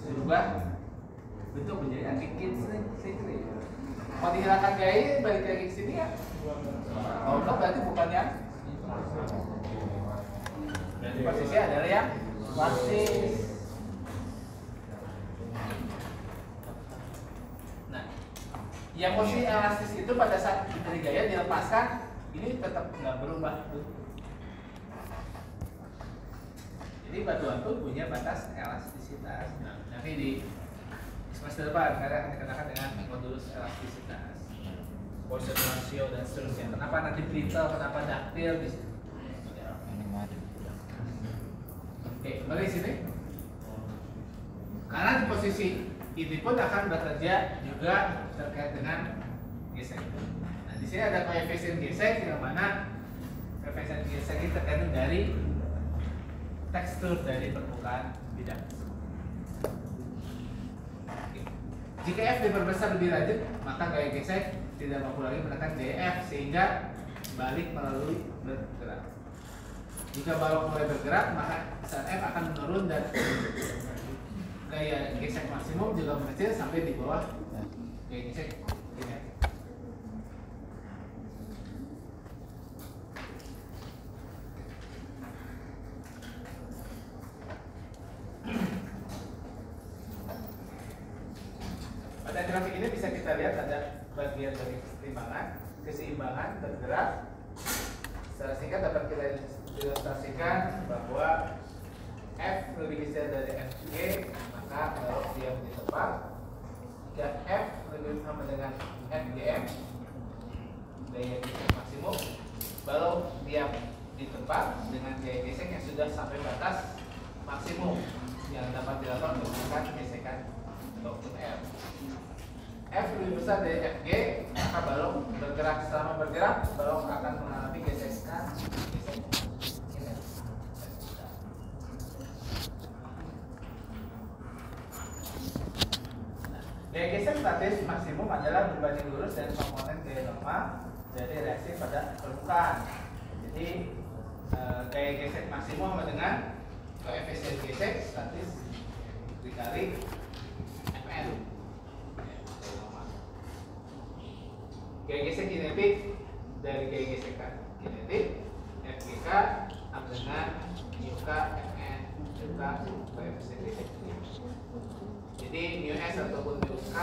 berubah bentuk menjadi anti-simetri. Kalau dihilangkan gaya, balik lagi ke sini ya. Kalau enggak berarti bukan yang berarti posisi adalah yang elastis. Nah, yang posisi elastis itu pada saat diberi gaya dilepaskan, ini tetap nggak berubah. Jadi batuan pun punya batas elastisitas. Nah, nanti di semester depan kalian akan dikenakan dengan modulus elastisitas, Poisson ratio dan seterusnya. Kenapa nanti brittle, kenapa ductile di sini? Ini mari. Oke, kembali sini. Karena di posisi ini pun akan bekerja juga terkait dengan gesek. Nah, di sini ada koefisien gesek yang mana koefisien gesek ini tergantung dari tekstur dari permukaan bidang. Oke. Jika F diperbesar lebih lanjut, maka gaya gesek tidak mampu lagi menekan DF sehingga balik melalui bergerak. Jika balok mulai bergerak, maka saat F akan menurun dan gaya gesek maksimum juga mengecil sampai di bawah gaya gesek ini. Pada grafik ini bisa kita lihat ada bagian dari keseimbangan bergerak. Secara singkat dapat kita ilustrasikan bahwa F lebih kecil dari FG, maka balok dia menjadi tepat. Jika F lebih sama dengan FGM, gaya gesek maksimum, balok dia di tempat dengan gaya gesek yang sudah sampai batas maksimum yang dapat dilakukan untuk menekan gesekan output F. F lebih besar dari FG, maka balok bergerak. Selama bergerak, balok akan mengalami gesekan ini. Gaya gesek statis maksimum adalah berbanding lurus dan komponen gaya normal dari reaksi pada permukaan. Jadi gaya gesek maksimum sama dengan koefisien gesek statis dikali Fn. Gaya gesek kinetik dari gaya gesekan kinetik FGK sama dengan UK Fn juga koefisien gesek. Jadi mu S ataupun mu K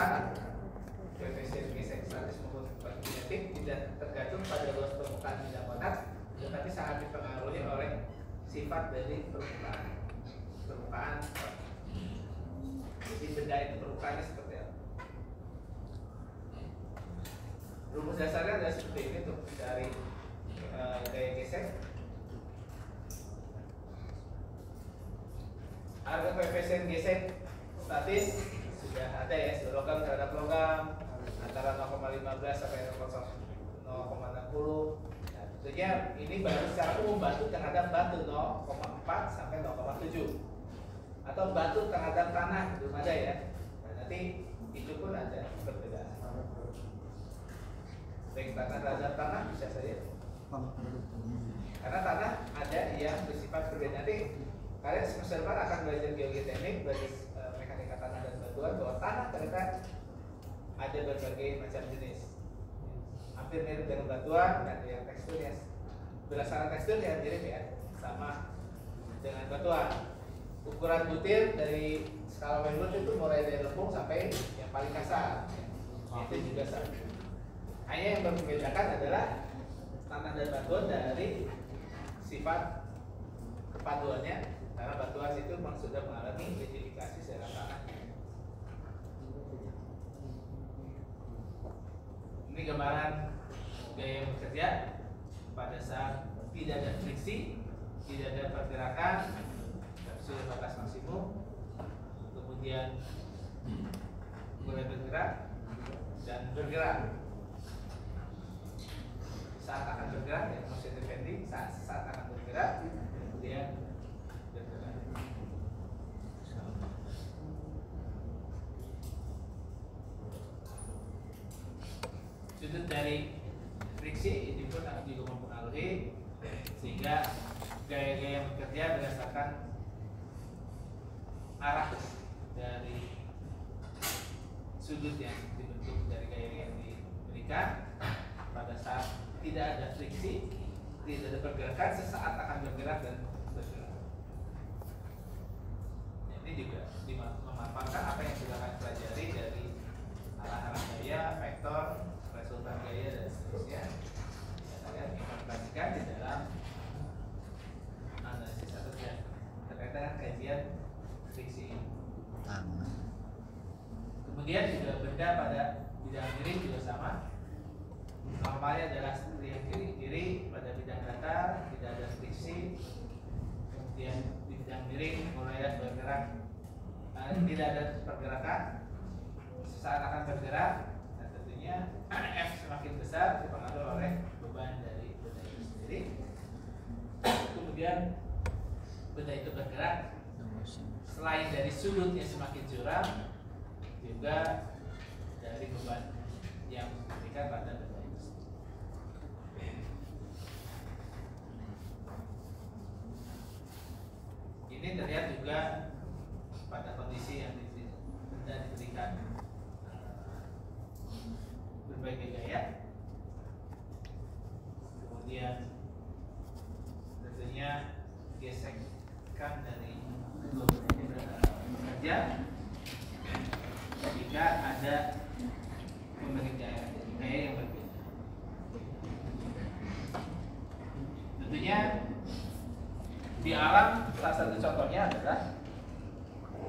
koefisien gesek statis maupun kinetik tidak tergantung pada luas permukaan bidang kotak, tetapi sangat dipengaruhi oleh sifat dari permukaan. Jadi benda itu permukaannya seperti apa? Rumus dasarnya adalah seperti ini tuh, dari gaya gesek. Harga koefisien gesek statis sudah ada ya, logam terhadap logam antara 0,15 sampai 0,60. Nah, tentunya ini baru secara umum batu terhadap batu 0,4 sampai 0,7, atau batu terhadap tanah belum ada ya. Nah, nanti itu pun ada perbedaan. Baik tanah terhadap tanah bisa saja, karena tanah ada yang bersifat berbeda. Nanti kalian semester depan akan belajar geologi teknik, belajar mekanika tanah dan batuan, bahwa tanah ternyata ada berbagai macam jenis, hampir mirip dengan batuan, dan yang teksturnya berdasarkan tekstur yang mirip ya, sama dengan batuan. Ukuran butir dari skala Wenbrook itu mulai dari lempung sampai yang paling kasar, itu juga sama. Hanya yang membedakan adalah tanah dan batuan dari sifat kepaduannya, karena batuan itu memang sudah mengalami litifikasi secara tanahnya. Ini gambaran gaya bekerja pada saat tidak ada friksi, tidak ada pergerakan, sudah batas maksimum, kemudian mulai bergerak dan bergerak. saat akan bergerak, ya motion depending, saat akan bergerak, kemudian bergerak. Sudut dari friksi ini pun akan juga mempengaruhi, sehingga gaya-gaya yang bekerja berdasarkan arah dari sudut yang dibentuk dari gaya yang diberikan. Pada saat tidak ada friksi, tidak ada pergerakan, sesaat akan bergerak dan bergerak. Ini juga memanfaatkan apa yang sudah kami pelajari dari arah-arah gaya, vektor, resultan gaya dan seterusnya. Kalian implementasikan di dalam analisis atau terkait dengan kajian friksi ini. Kemudian juga benda pada bidang miring juga sama. Normalnya adalah seperti yang kiri pada bidang datar tidak ada friksi. Kemudian di bidang miring mulai bergerak, tidak ada pergerakan, sesaat akan bergerak, dan tentunya F semakin besar dipengaruhi oleh beban dari benda itu sendiri. Kemudian benda itu bergerak selain dari sudutnya semakin curam, juga dari beban yang diberikan pada benda itu. Ini terlihat juga pada kondisi yang benda diberikan berbagai gaya. Kemudian tentunya gesekan dari dua benda ini bekerja jika ada pemberi gaya yang berbeda. Tentunya di alam salah satu contohnya adalah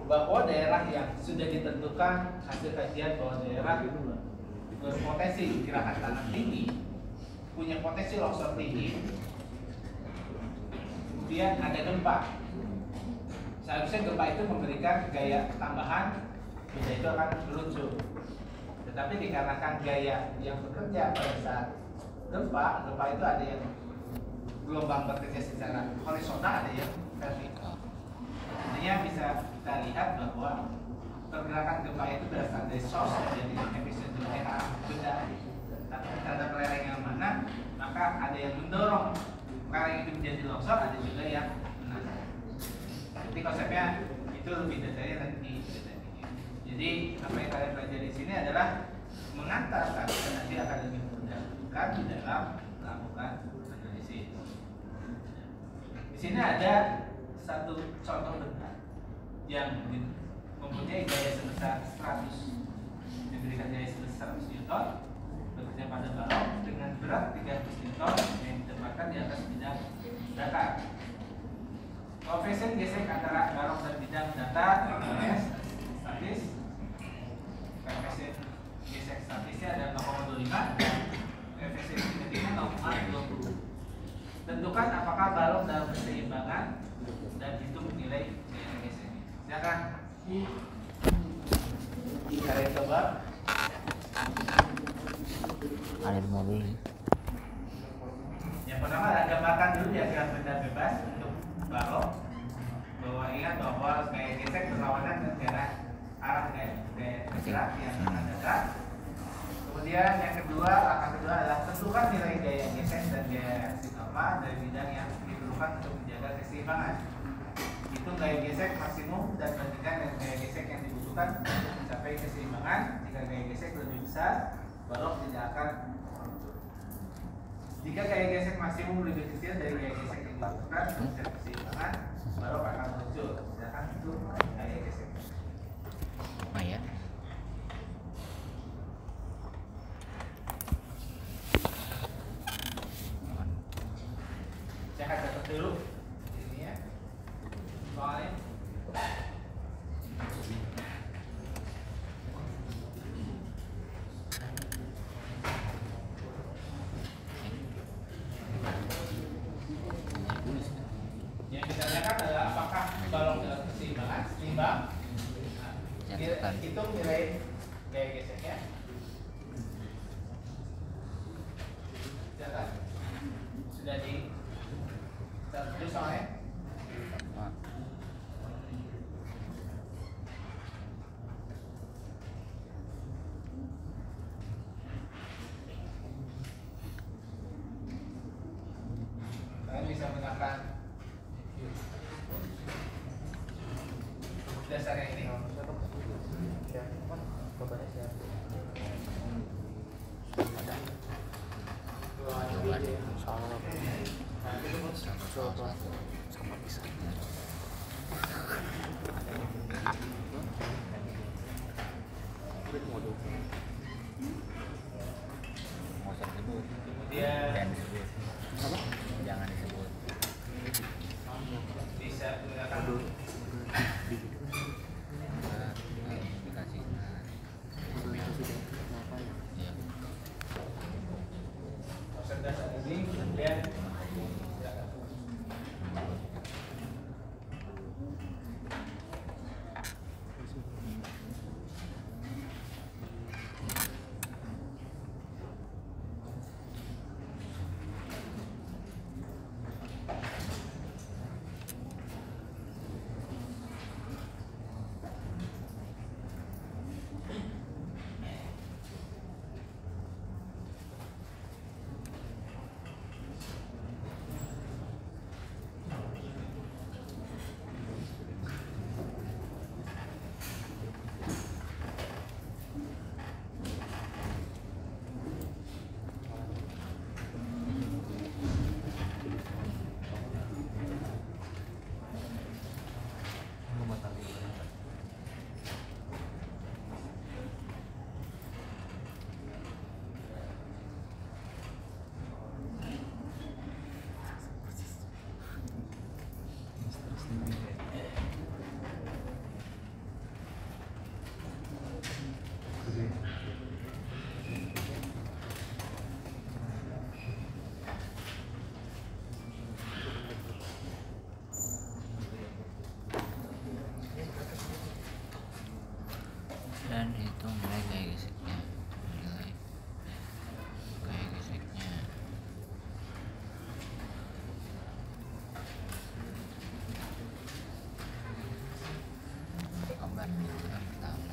bahwa daerah yang sudah ditentukan hasil kajian bahwa daerah berpotensi gerakan tanah tinggi, punya potensi longsor tinggi, kemudian ada gempa. Seharusnya gempa itu memberikan gaya tambahan, benda itu akan meluncur. Tetapi dikarenakan gaya yang bekerja pada saat gempa itu ada yang gelombang bekerja secara horizontal, ada yang vertikal. Artinya bisa kita lihat bahwa pergerakan gempa itu berasal dari source, jadi epicenter daerah benda. Tapi terhadap lereng yang mana, maka ada yang mendorong lereng itu menjadi longsor, ada juga yang menahan. Jadi konsepnya itu lebih detailnya nanti. Jadi apa yang kalian pelajari di sini adalah mengantarkan dan nanti akan lebih memudahkan di dalam melakukan analisis. Di sini ada satu contoh benda yang mempunyai gaya sebesar 100, diberikan gaya sebesar 100 Newton, bekerja pada balon dengan berat 300 Newton yang ditempatkan di atas bidang datar. Koefisien gesek antara balon dan bidang datar S statis. Koefisien gesek statisnya ada 0,25 dan koefisien kinetiknya 0,20. Tentukan apakah balon dalam keseimbangan dan hitung nilai gaya geseknya. Silakan. Kalian coba. Ada mobil. Yang pertama gambarkan dulu diagram benda bebas untuk balon. Bahwa ingat bahwa gaya gesek berlawanan dengan arah gaya bergerak yang akan datang. Kemudian yang kedua, langkah kedua adalah tentukan nilai gaya gesek dan gaya reaksi normal dari bidang yang diperlukan untuk menjaga keseimbangan. Hitung gaya gesek maksimum dan bandingkan dengan gaya gesek yang dibutuhkan untuk mencapai keseimbangan. Jika gaya gesek lebih besar, balok tidak akan meluncur. Jika gaya gesek maksimum lebih kecil dari gaya gesek yang dibutuhkan untuk mencapai keseimbangan, balok akan meluncur. Sedangkan itu gaya gesek. Oh ya. Saya akan catat dulu ini ya. Soalnya yang kita tanyakan adalah apakah balon dalam keseimbangan seimbang. Nah, hitung nilai gaya geseknya. Catat. dua deh. salah Coba sama bisa mode nggak usah disebut, Kemudian jangan disebut, apa jangan disebut. bisa menggunakan Dikasih ya. persentase ini, kemudian Dan itu nilai kayak geseknya, nilai kayak geseknya. Kabar yang pertama.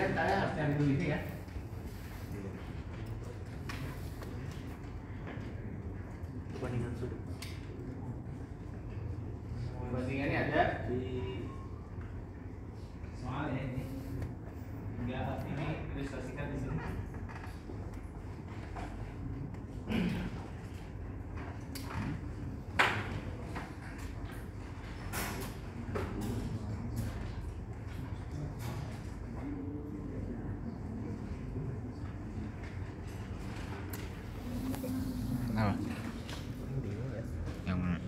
kan kalian harus cari dulu ini ya. perbandingan sudut Perbandingannya ada di soal ya ini. Enggak, ini ilustrasikan di sini. Kenapa? Yang mana?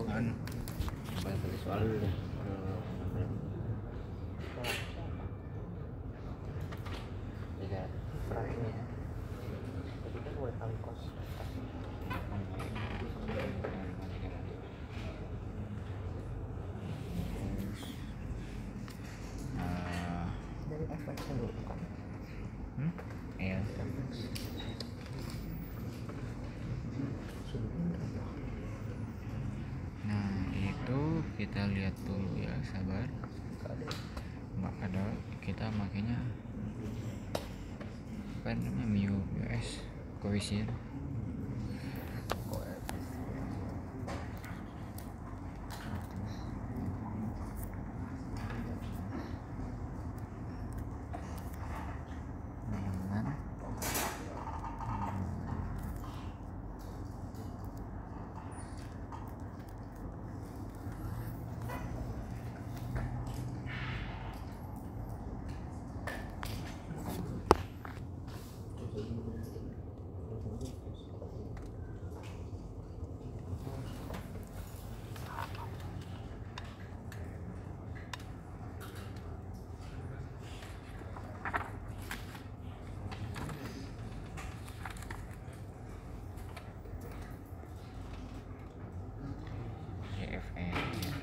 Kan balik soal dulu deh. Tiga. terakhirnya tadi kan mulai kali kos dari FX dulu kan Iya. sudutnya berapa kita lihat dulu ya, sabar. Nggak ada, kita makanya apa namanya mu US koefisien. JFN ya.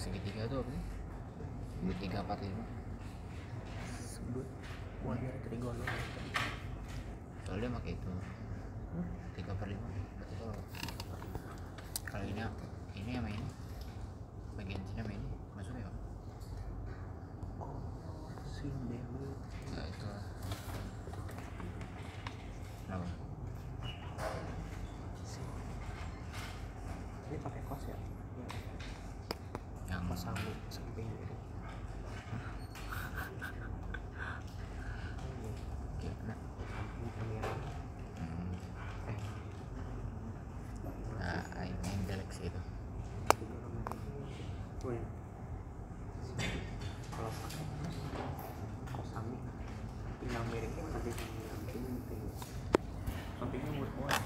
Segitiga tuh apa sih? Segitiga 45. Sudut buat dari trigono. Soalnya pakai itu 3/5. Berarti kalau ini sama ini bagian sini sama ini masuknya apa? Sin demi. Nah itu kenapa? Ini pakai kos ya? Yang Kos sambung samping itu. gimana? Samping kamera. Nah ini Galaxy itu. Oh ya. Kalau pakai kos samping, pindah miringnya nanti sampingnya buat kuat.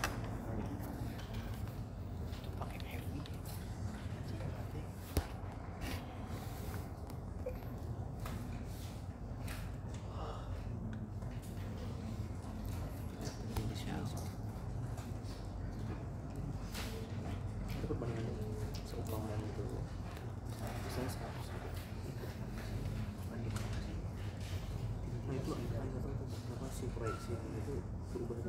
Pakai heavy. Itu perbandingan seumpama itu saya 100. Nah itu apa sih proyeksi itu berubah itu.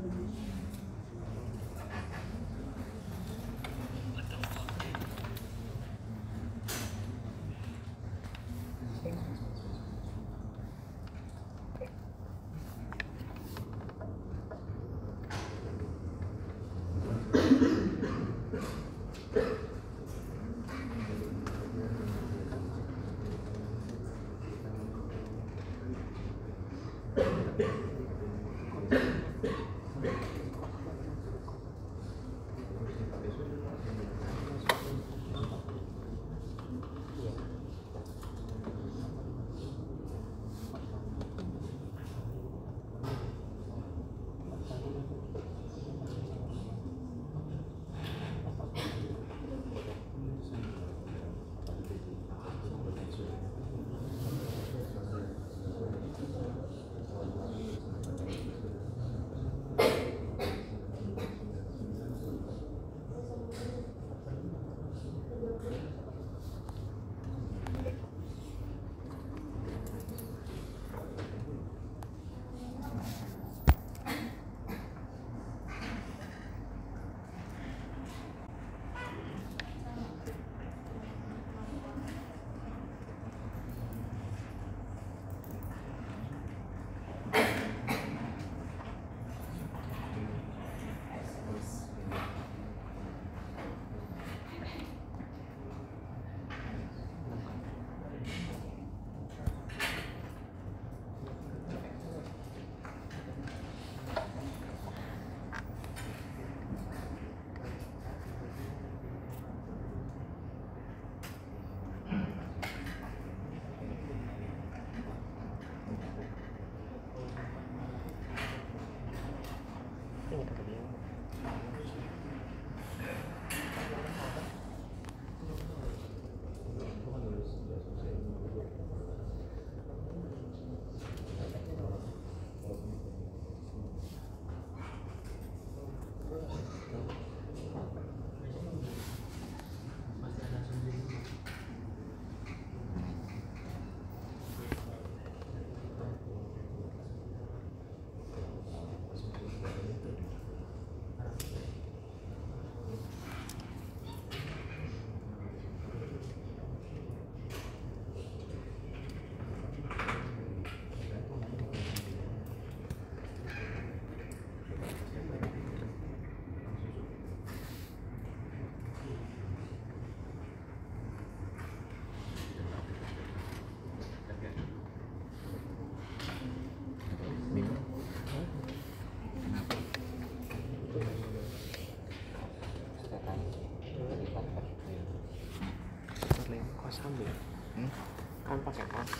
kan pakai kos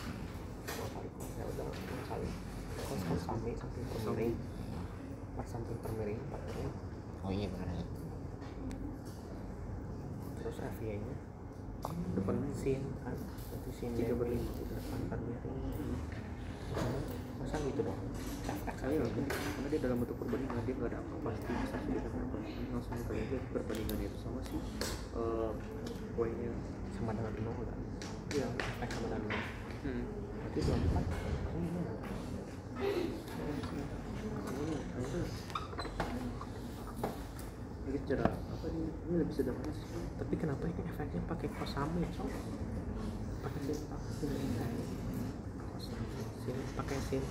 dua kali kos ya udah enam kali kos kan samping permiring pas samping permiring pakainya Oh iya benar ya. terus FY nya depan sin kan nanti sin 3/5 depan permiring masa gitu dong FX aja lah karena dia dalam bentuk perbandingan dia nggak ada angka pasti bisa jadikan perbandingan langsung kali aja perbandingannya itu sama sih poinnya sama dengan 0 kan iya FX sama dengan 0 berarti 24 ini cara apa ini lebih sederhana sih tapi kenapa ini efeknya pakai kos sama ya so pakai sin pakai sin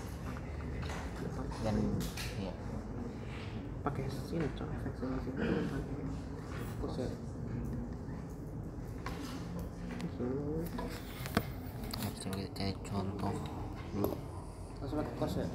depan Dan iya. pakai sin cok efek sin depan kos ya Coba kita cari contoh dulu. langsung pakai kos ya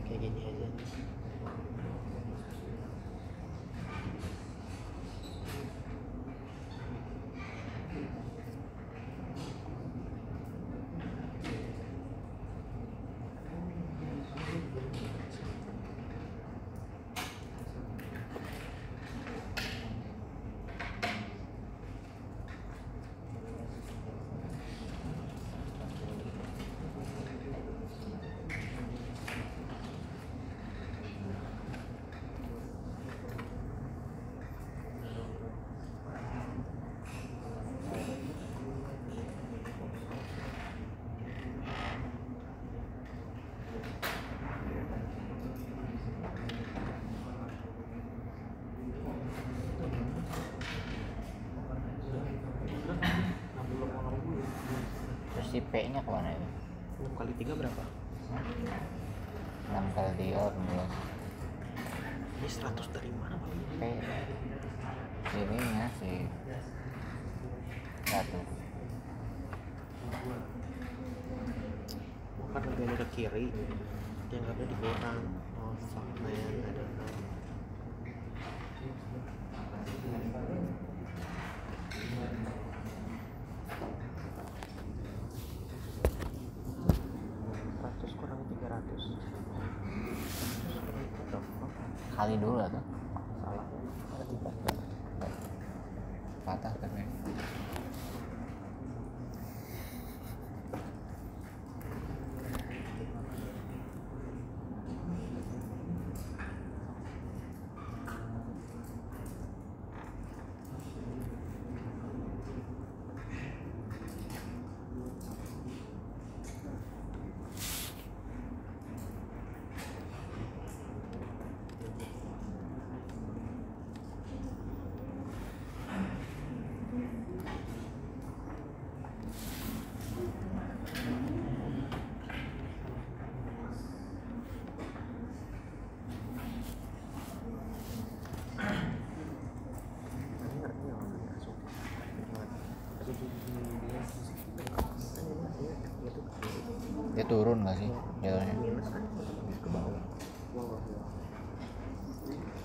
kayak gini aja. si P nya kemana itu? 6 kali 3 berapa? 6 kali 3 18. Ini 100 dari mana Bang? P ininya si 1. Bukan lebih ke kiri, dianggapnya dikurang. Oh fuck man, I don't know. Kurang 300. Kali dulu atau Salah. Ada 3. patah tapi dia turun nggak sih jatuhnya? Minus kan ke bawah.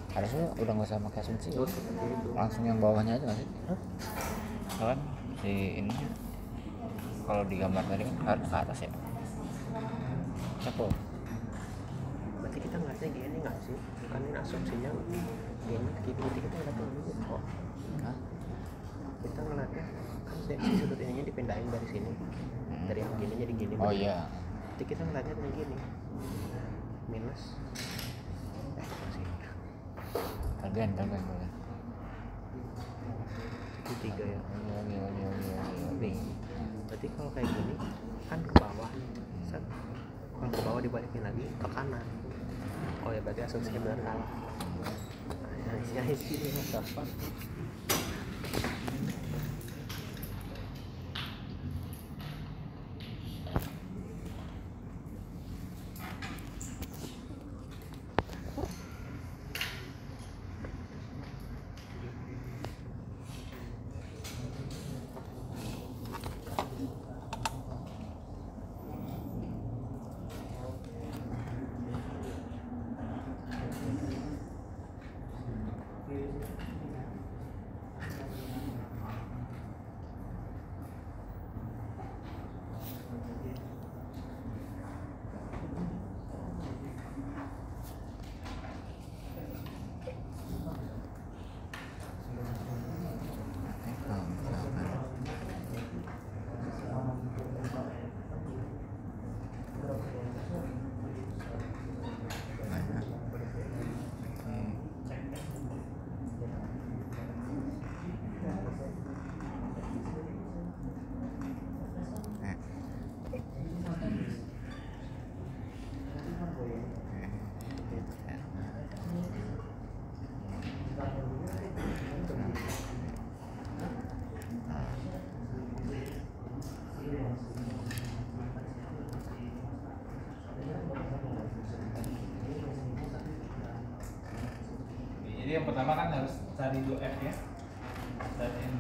Harusnya udah nggak usah pakai asumsi ya? Terus seperti itu. Langsung yang bawahnya aja nggak sih? Kan si ini kalau digambar tadi kan harus ke atas ya? Siapa? Berarti kita ngeliatnya gini nggak sih? Bukan ini asumsinya gini, berarti kita ngeliatnya gini kok. Hah? Kita ngeliatnya kan si sudut ininya dipindahin dari sini, dari yang gini jadi gini. Oh iya. Berarti kita ngeliatnya kayak gini, minus. Masih Kalian. itu 3 ya. Lagi. Nih, berarti kalau kayak gini kan ke bawah. Set. Kalau ke bawah dibalikin lagi ke kanan. Oh ya berarti asumsinya benar kalah. Nah, sini apa? Jadi yang pertama kan harus cari dulu F nya dan yang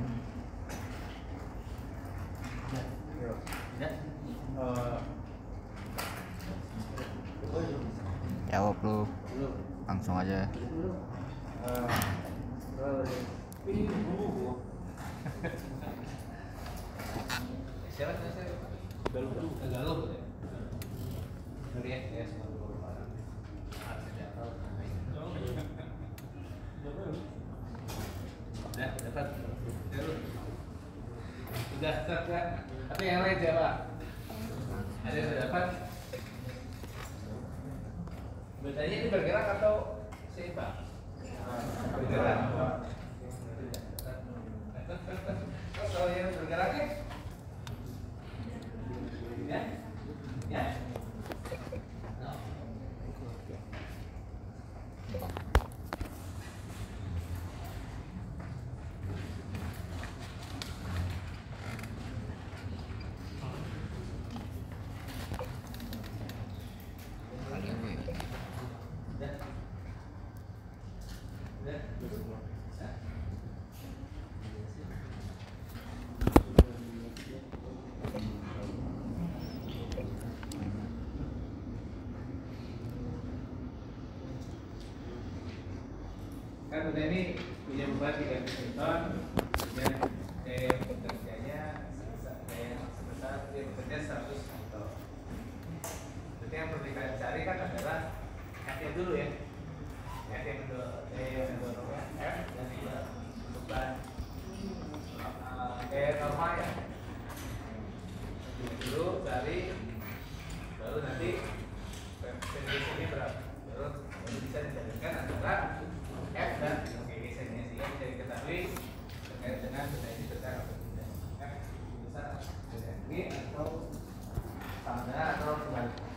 Jawab lu. Langsung aja. Galuh. Dari S udah dapat. Udah start ya. Tapi yang lain siapa? Ada yang udah dapat? Bedanya ini bergerak atau seimbang? Bergerak. Kalau yang bergerak ya? Ya? kan benda ini punya beban 3 Newton dan daya bekerjanya sebesar dia bekerja 100 Newton. Berarti yang perlu kita cari kan adalah F-nya dulu ya. F yang mendorongnya F dan beban normal ya. Dulu cari, baru nanti ini berapa, baru bisa dijadikan antara F dan gesekannya sehingga bisa diketahui terkait dengan benda ini besar atau tidak. F besar atau tidak atau sama dengan atau kembali.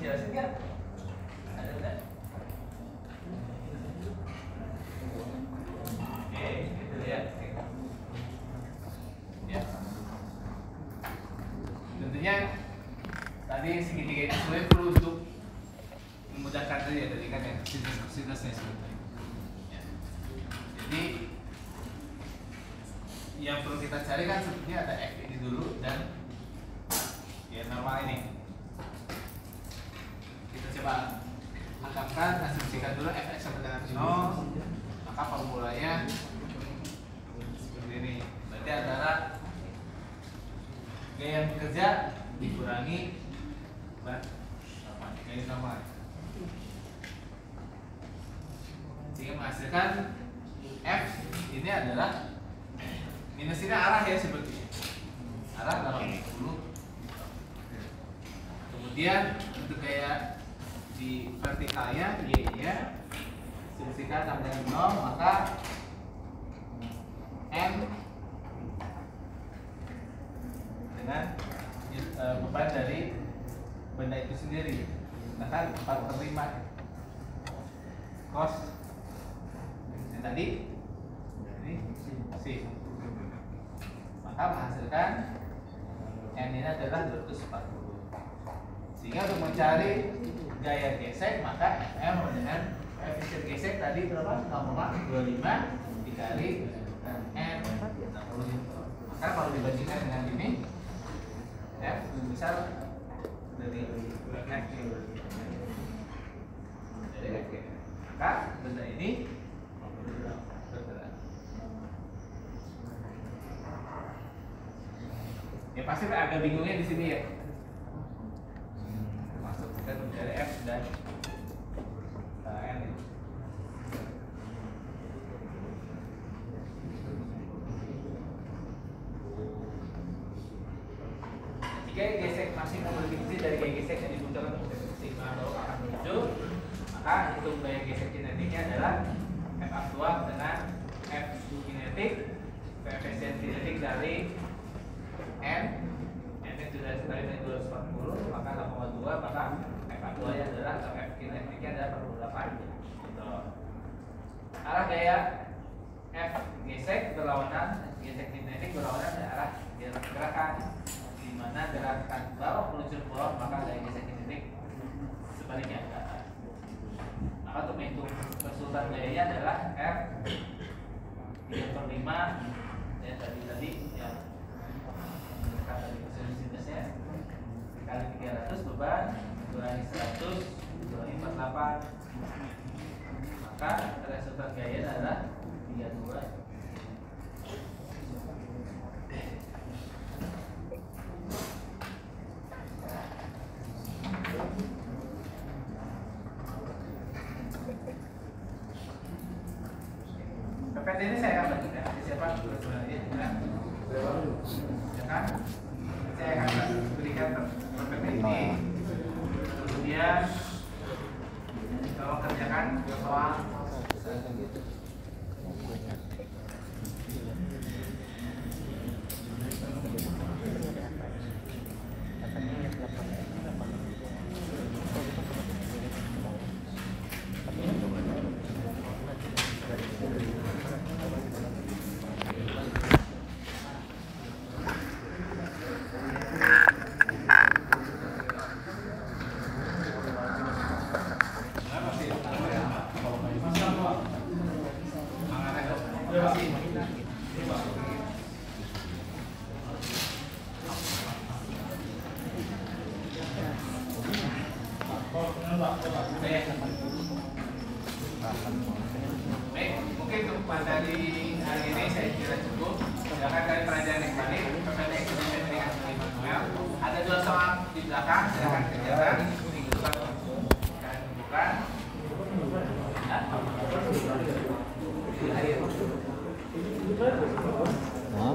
Jelasin nggak? Ada nggak? Oke, gitu ya. Ya. Tentunya tadi segitiga itu sebenarnya perlu untuk memudahkan tadi kan ya sinusnya sebetulnya. Ya. Jadi yang perlu kita cari kan sebetulnya ada F ini dulu dan ya normal ini. Coba angkatkan, asumsikan dulu Fx sama dengan 0, maka formulanya seperti ini. Berarti antara gaya yang bekerja dikurangi gaya normal, sehingga menghasilkan F ini adalah minus ini arah ya sebetulnya, arah dalam 10. Kemudian untuk gaya di vertikalnya Y-nya asumsikan sama dengan 0, maka M dengan beban dari benda itu sendiri, maka 4/5 cos yang tadi ini C, maka menghasilkan N ini adalah 240. Sehingga untuk mencari gaya gesek maka FM dengan efisien gesek tadi berapa? 0,25 dikali N 60. Maka kalau dibandingkan dengan ini F lebih besar dari F. Maka benda ini bergerak. Ya pasti agak bingungnya di sini ya. Kita mencari F dan N. Jika gesek maksimum lebih kecil dari gaya gesek yang dibutuhkan untuk sigma atau akan menuju, maka hitung gaya gesek kinetiknya adalah F aktual dengan F kinetik, koefisien kinetik dari N itu dari 240, maka 0,2, maka F aktualnya adalah atau F kinetiknya adalah 48. Gitu. Arah gaya F gesek berlawanan, gesek kinetik berlawanan dengan arah gerakan, di mana gerakan bawah menuju ke bawah, maka gaya gesek kinetik sebaliknya ke atas. Maka untuk menghitung keseluruhan gayanya adalah F 3/5 ya tadi yang dari sinusnya kali 300 beban kurangi 100 kurangi 48, maka resultan gaya adalah 32. PPT ini saya akan bagi ya, siapa sebenarnya ya kan? Saya akan berikan PPT ini. Kemudian kalau kerjakan soal Baik, mungkin untuk materi hari ini saya kira cukup. Silakan kalian pelajari kembali pertanyaan eksekutif dengan manual. Ada 2 soal di belakang, silakan kerjakan. Minggu depan dan bukan. Hah?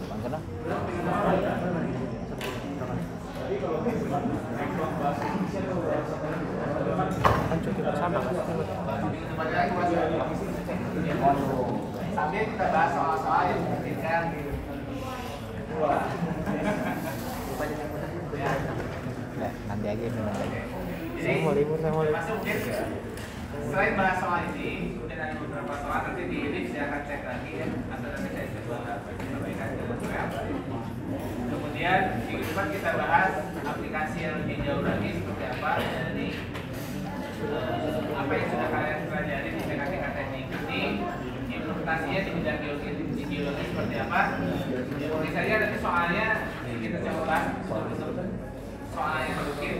Bangkit lah. Kan cuti bersama kan? Sambil kita bahas soal-soal yang memungkinkan. Ya, nanti aja minum lagi. Jadi, Saya mau libur. masuk mungkin selain bahas soal ini, kemudian ada beberapa soal nanti di list saya akan cek lagi ya, atau nanti saya coba perbaikan ke web. Kemudian minggu depan kita bahas aplikasi yang lebih jauh lagi seperti apa dari apa yang sudah kalian pelajari di mekanika teknik ini, implementasinya di bidang geologi seperti apa. Mungkin saja nanti soalnya kita coba bahas soal yang mungkin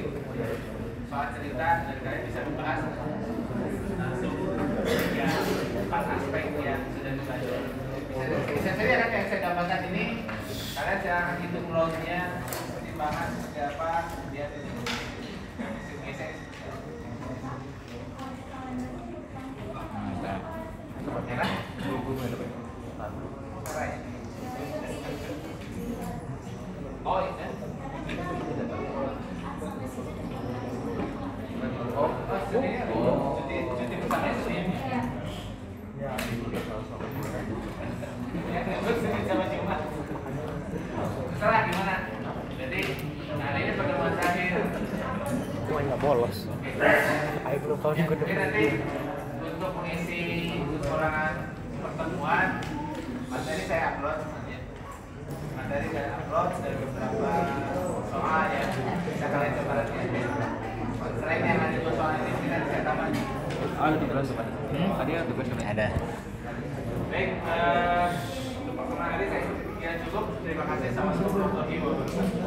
soal cerita dan kalian bisa membahas langsung ya 4 aspek yang sudah dipelajari. Bisa saja kan yang saya dapatkan ini kalian jangan hitung loadnya, pertimbangan seperti apa, lihat ini geser. Ya kan? Oh iya. Cuti bersama itu ya? Ya, sama Jumat. Terserah gimana? Jadi, hari ini pertemuan terakhir. Cuma nggak bolos. Ayo belum tahu juga. Mungkin nanti untuk mengisi kekurangan pertemuan, materi saya upload. Materi saya upload dari beberapa soal ya. Bisa kalian coba lihat. Selain yang ada 2 soal ini, kita bisa tambah. Ada tugas apa? Tadi ada tugas apa? Ada. Baik, untuk pertemuan hari saya kira cukup. Terima kasih. Assalamualaikum warahmatullahi wabarakatuh.